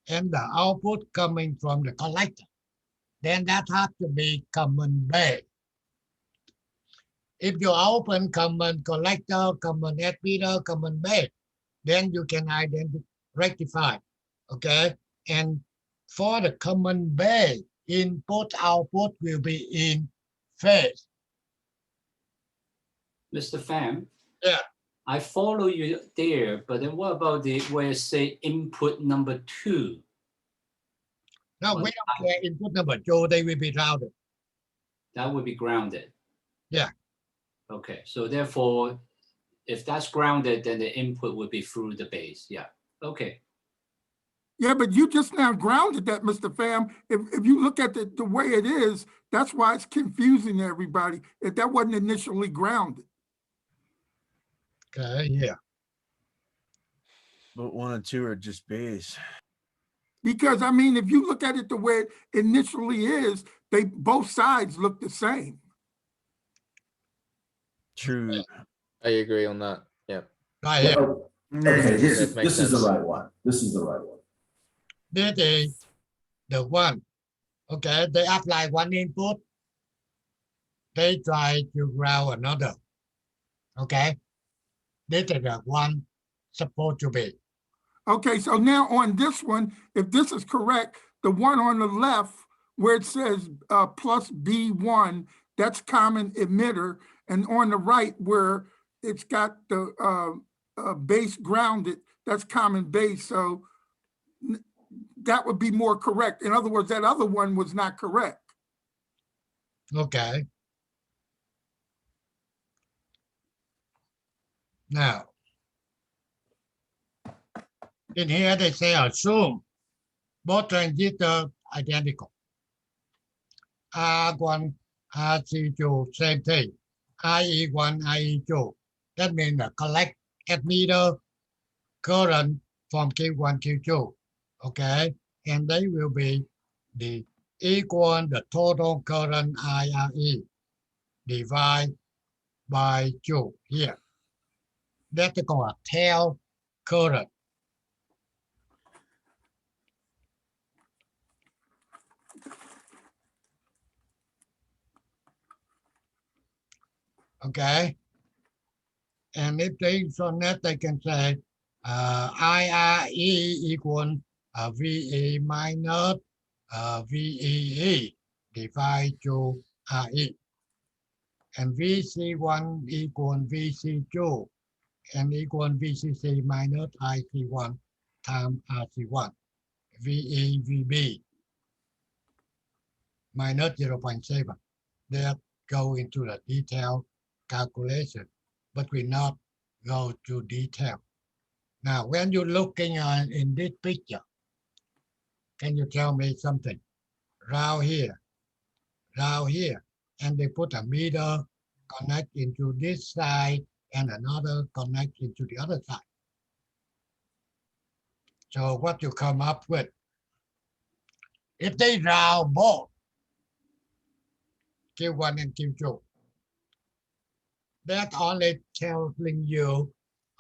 and the output coming from the collector. Then that has to be common base. If you open common collector, common emitter, common base, then you can rectify, okay? And for the common base, input, output will be in phase. Mr. Pham. Yeah. I follow you there, but then what about the where it say input number 2? Now, we don't care input number 2, they will be routed. That would be grounded. Yeah. Okay, so therefore, if that's grounded, then the input would be through the base. Yeah. Okay. Yeah, but you just now grounded that, Mr. Pham. If you look at the way it is, that's why it's confusing everybody. If that wasn't initially grounded. Okay, yeah. But 1 and 2 are just base. Because I mean, if you look at it the way it initially is, they both sides look the same. True. I agree on that. Yeah. Right here. Oh, okay, That makes this is the sense. right one. This is the right one. This is the one. Okay, they apply one input. They try to ground another. Okay. This is the one supposed to be. Okay, so now on this one, if this is correct, the one on the left where it says plus B1, that's common emitter. And on the right where it's got the base grounded, that's common base. So that would be more correct. In other words, that other one was not correct. Okay. Now, in here they say assume both transistors identical. R1, RC2, same thing. IE1, IE2. That means the collect admitter current from Q1, Q2. Okay, and they will be the equal the total current IRE divided by 2 here. That's called a tail current. Okay, and if they so that they can say IRE equal VE minus VEE divided to RE, and VC1 equal VC2 and equal VCC minus IC1 times RC1, VE VB minus 0.7. That go into the detailed calculation, but we not go to detail. Now, when you're looking in this picture, can you tell me something? Round here, and they put a meter connect into this side and another connect into the other side. So what you come up with? If they round both Q1 and Q2, that only telling you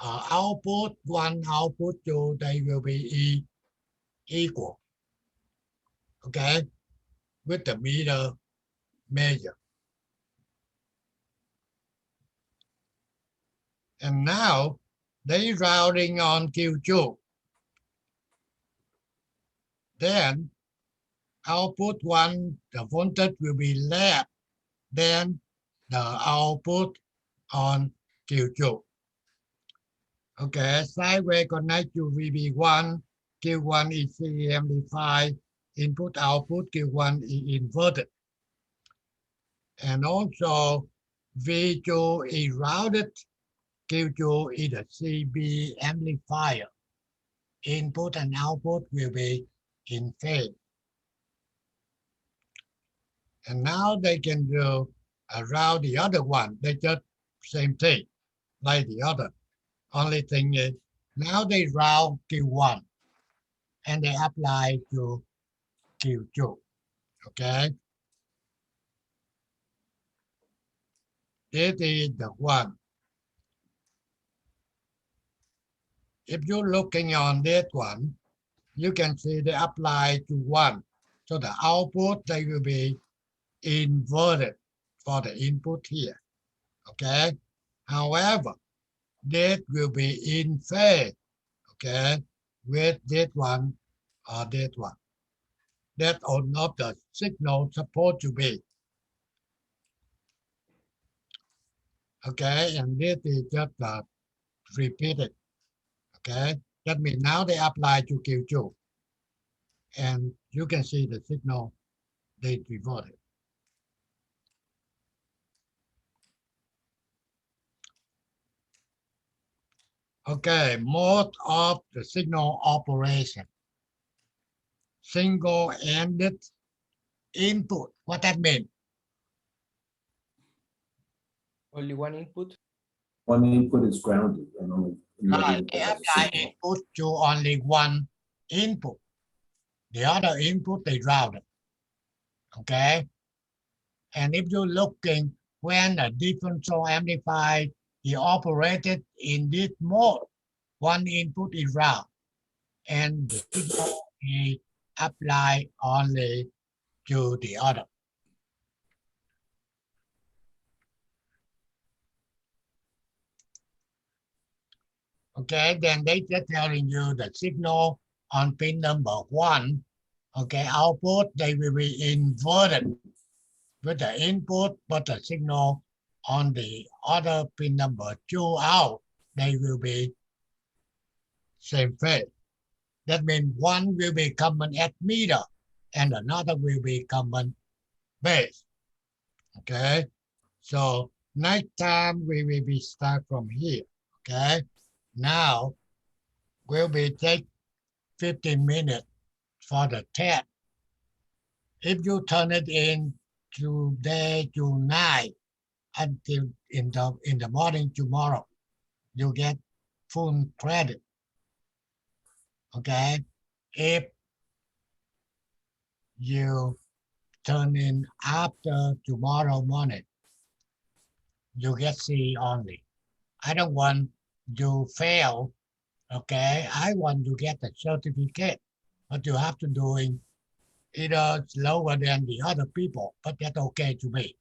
output 1, output 2, they will be equal. Okay, with the meter measure. And now they routing on Q2. Then output 1, the voltage will be less than the output on Q2. Okay, sideway connect to VB1, Q1 is CMD5, input output Q1 is inverted. And also V2 is routed, Q2 is a CB amplifier. Input and output will be in phase. And now they can do around the other one. They just same thing like the other. Only thing is now they route Q1 and they apply to Q2. Okay. This is the one. If you're looking on this one, you can see they apply to 1. So the output, they will be inverted for the input here. Okay. However, that will be in phase. Okay. With that one or that one. That's all not the signal supposed to be. Okay. And this is just repeated. Okay. That means now they apply to Q2. And you can see the signal they reverted. Okay, mode of the signal operation. Single-ended input. What that mean? Only one input? One input is grounded and only. They apply input to only one input. The other input they routed. Okay. And if you're looking when a differential amplifier is operated in this mode, one input is routed and the signal is applied only to the other. Okay, then they just telling you the signal on pin number 1. Okay, output, they will be inverted with the input, but the signal on the other pin number 2 out, they will be same phase. That means one will be common at meter and another will be common base. Okay, so next time we will be start from here. Okay, now will be take 15 minutes for the test. If you turn it in today tonight until in the morning tomorrow, you get full credit. Okay, if you turn in after tomorrow morning, you get C only. I don't want you fail. Okay, I want to get the certificate, but you have to do it either lower than the other people, but that's okay to me.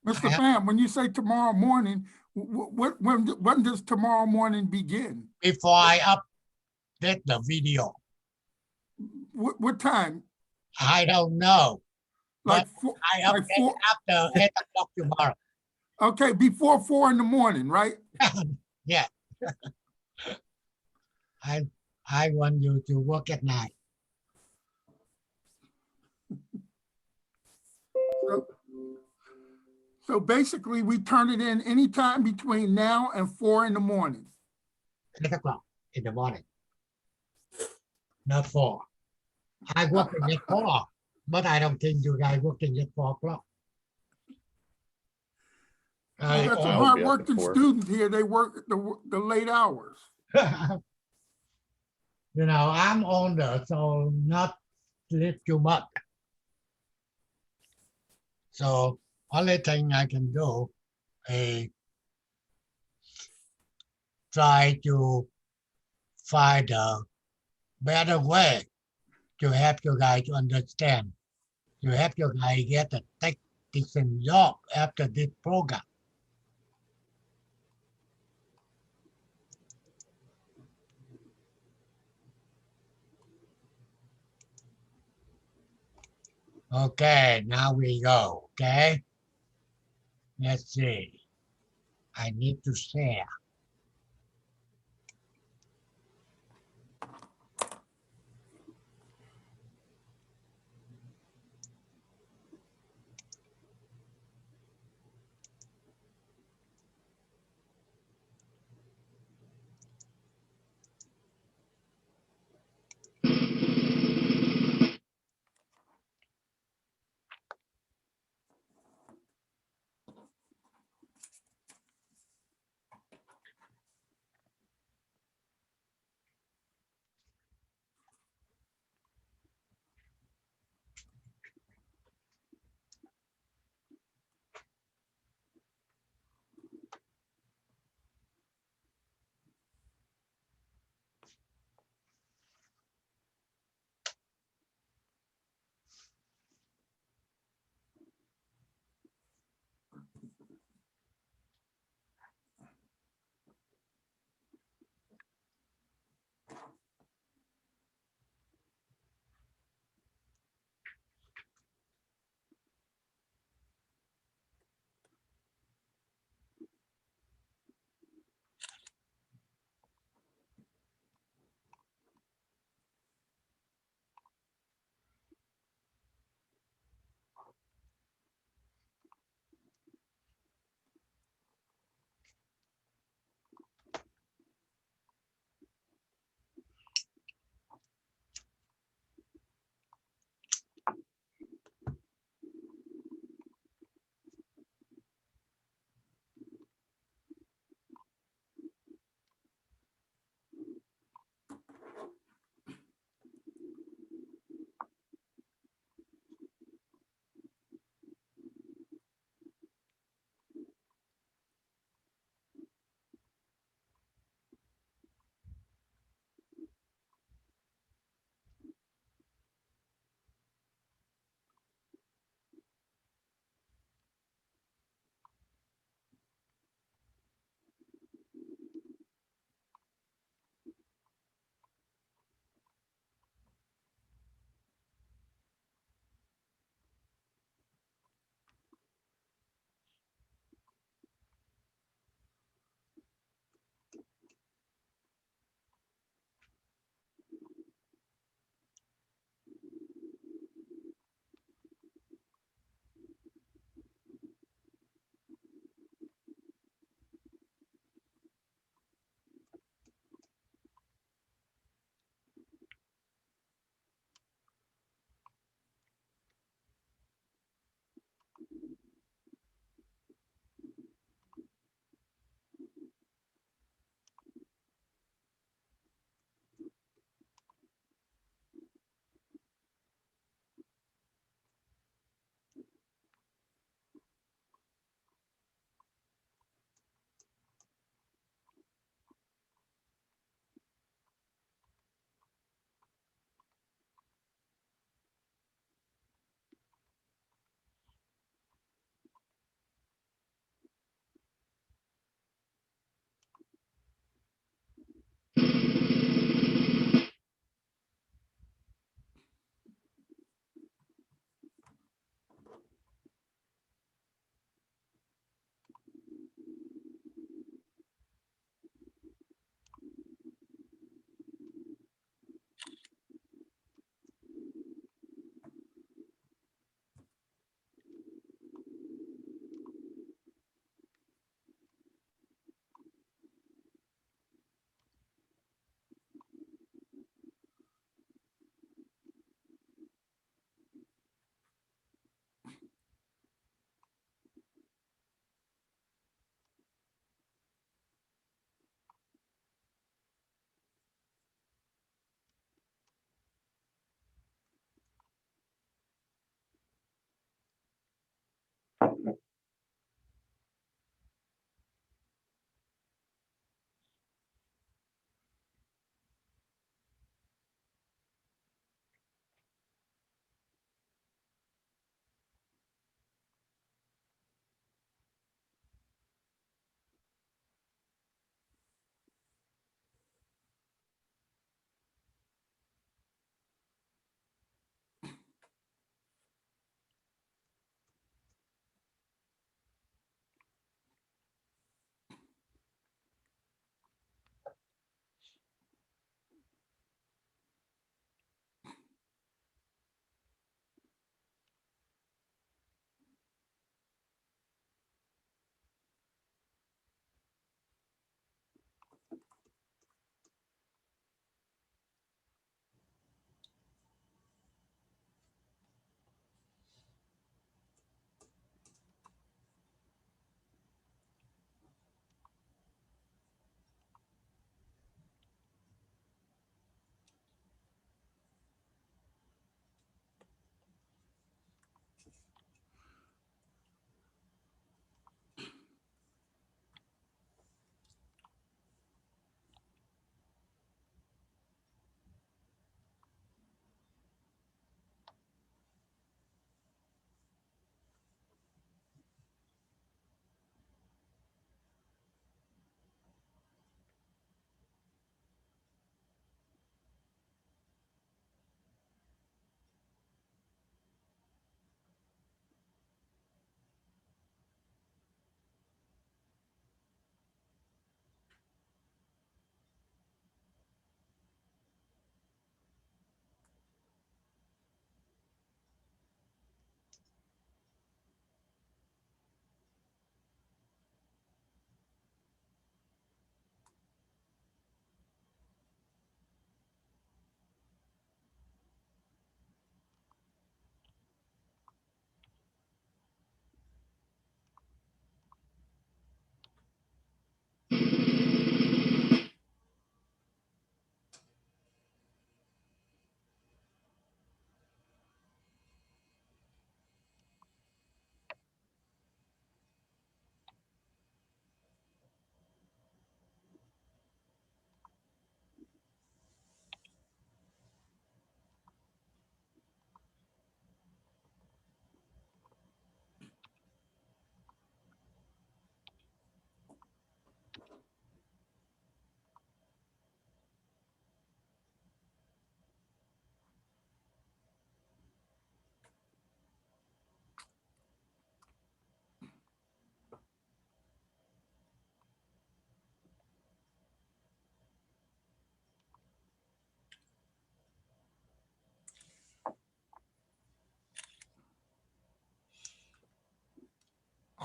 Mr. Pham, when you say tomorrow morning, when does tomorrow morning begin? Before I update the video, What time? I don't know, Like but I update after 8 o'clock tomorrow. Okay, before 4 in the morning, right? Yeah. I want you to work at night. So basically, we turn it in anytime between now and 4 in the morning. 8 o'clock in the morning, not 4. I working at 4, but I don't think you guys working at 4 o'clock. We got some hard working students here. They work the late hours. You know, I'm older, so not sleep too much. So only thing I can do is try to find a better way to help you guys to understand, to help you guys get a technician job after this program. Okay, now we go. Okay, let's see. I need to share.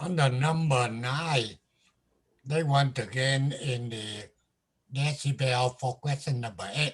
On the number 9, they want again in the decibel for question number 8.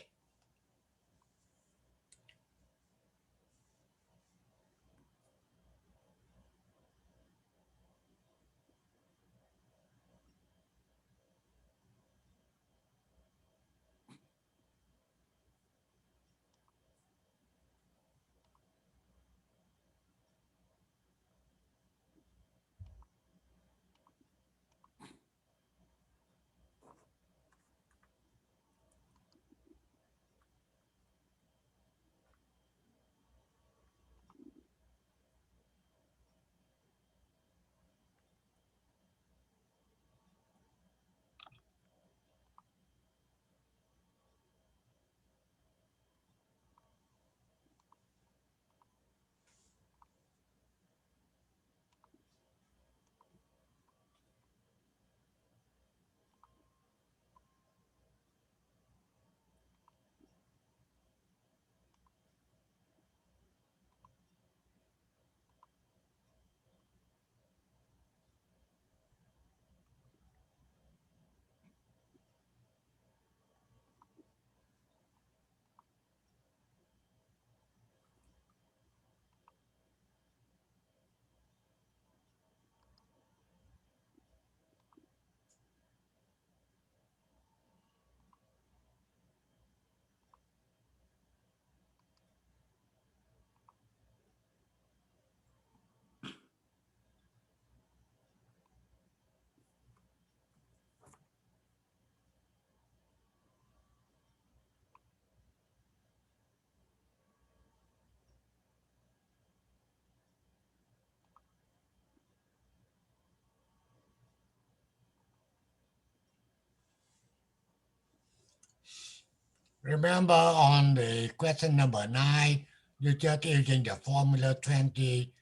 Remember on the question number 9, you just using the formula 20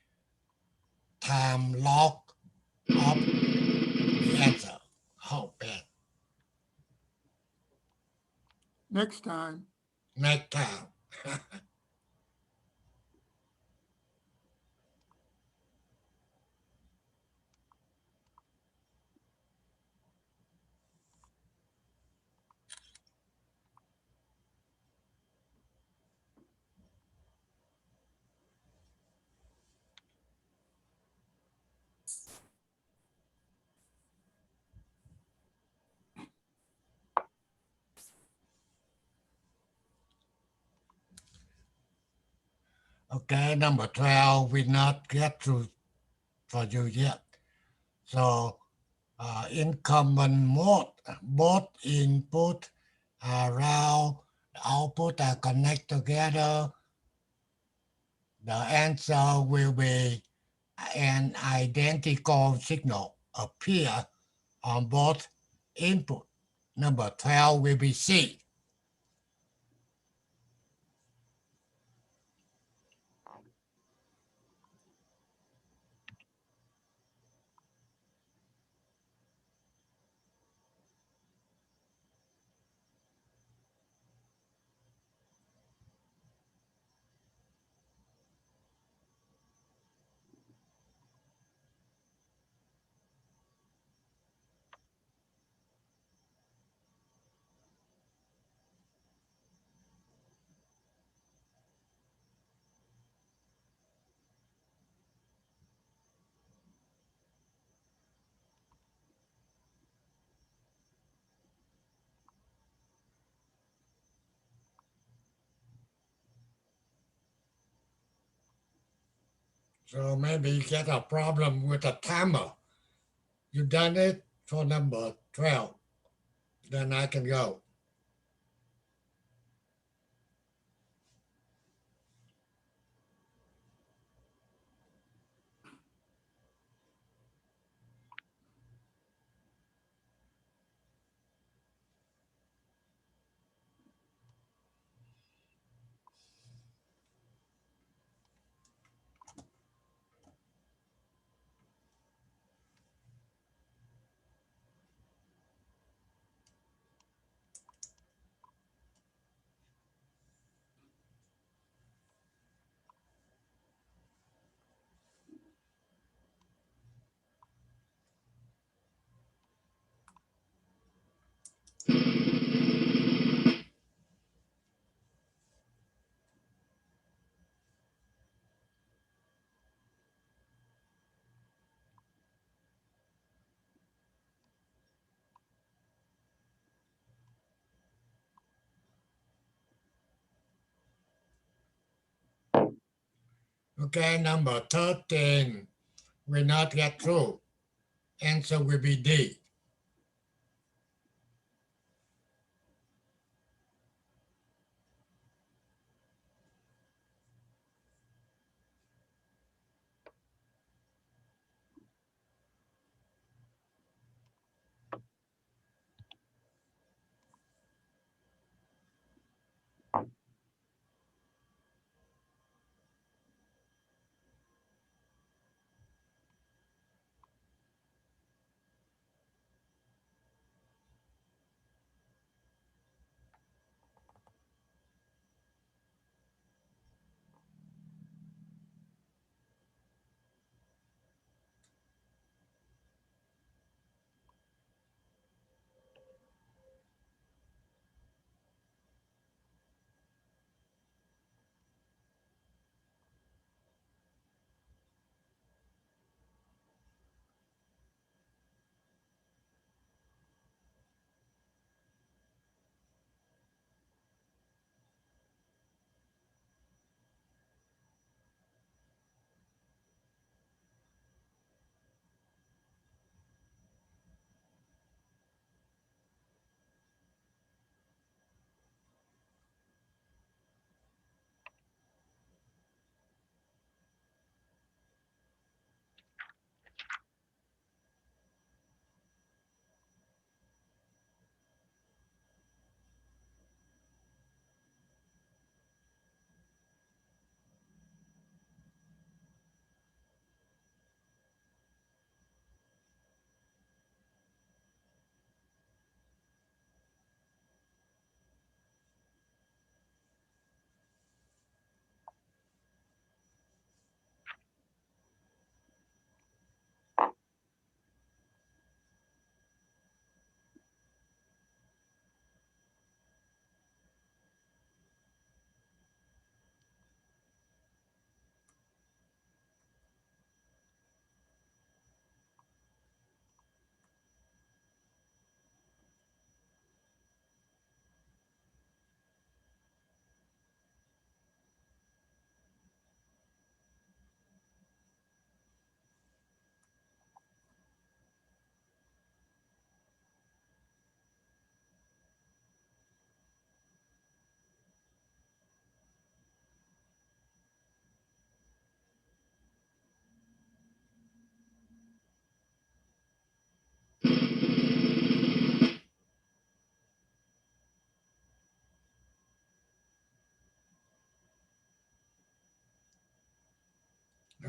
time log of the answer. Oh, bad. Next time. Next time. Okay, number 12, we not get through for you yet. So incumbent mode, both input around output are connect together. The answer will be an identical signal appear on both input. Number 12 will be C. So maybe you get a problem with the timer. You done it for number 12. Then I can go. Okay, number 13 will not get through. Answer will be D.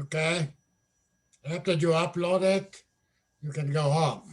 Okay. After you upload it, you can go home.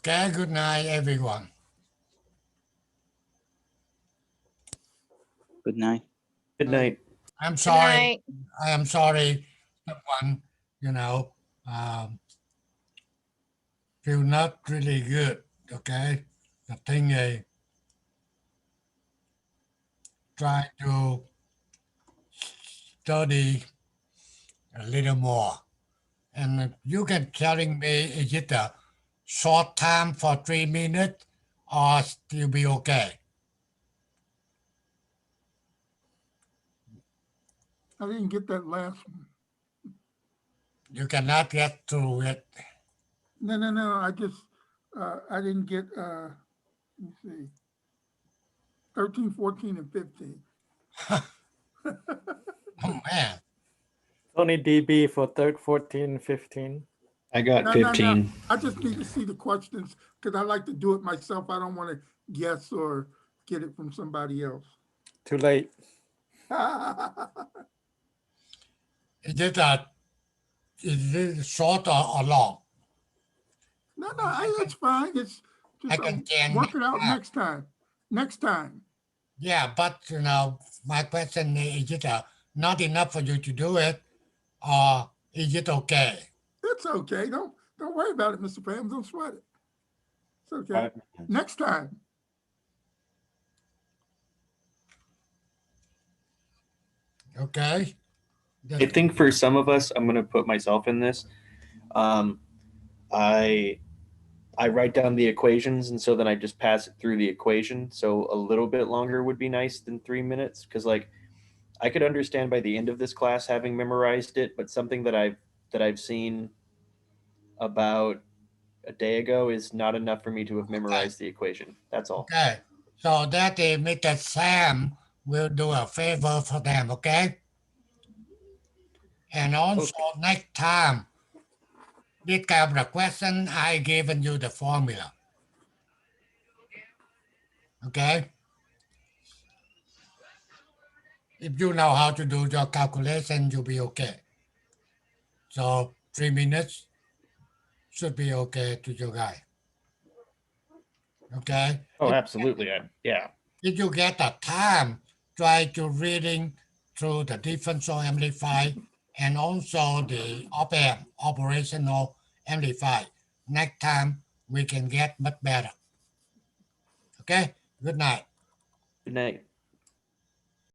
Okay, good night, everyone. Good night. Good night. I'm Good sorry. night. I am sorry, someone, feel not really good, okay? The thing is, try to study a little more. And you can telling me, is it a short time for 3 minutes or still be okay? I didn't get that last one. You cannot get through it. No, I just, I didn't get, let me see. 13, 14, and 15. Oh, man. Only DB for third, 14, 15. I got No, 15. I just need to see the questions because I like to do it myself. I don't want to guess or get it from somebody else. Too late. Is it short or long? No, it's fine. It's I just can work it out yeah. next time. Next time. Yeah, but my question is it not enough for you to do it, or is it okay? It's okay. Don't worry about it, Mr. Pam. Don't sweat it. It's okay. 5 minutes. Next time. Okay. I think for some of us, I'm going to put myself in this. I write down the equations, and so then I just pass it through the equation. So a little bit longer would be nice than 3 minutes, because like I could understand by the end of this class having memorized it, but something that I've seen about a day ago is not enough for me to have memorized the equation. That's all. Okay. So that Mr. Sam will do a favor for them, okay? And also next time, this kind of the question, I given you the formula. Okay? If you know how to do your calculation, you'll be okay. So 3 minutes should be okay to you guys. Okay? Oh, absolutely. Yeah. If you get the time, try to reading through the differential amplify and also the op-amp operational amplify. Next time we can get much better. Okay? Good night. Good night.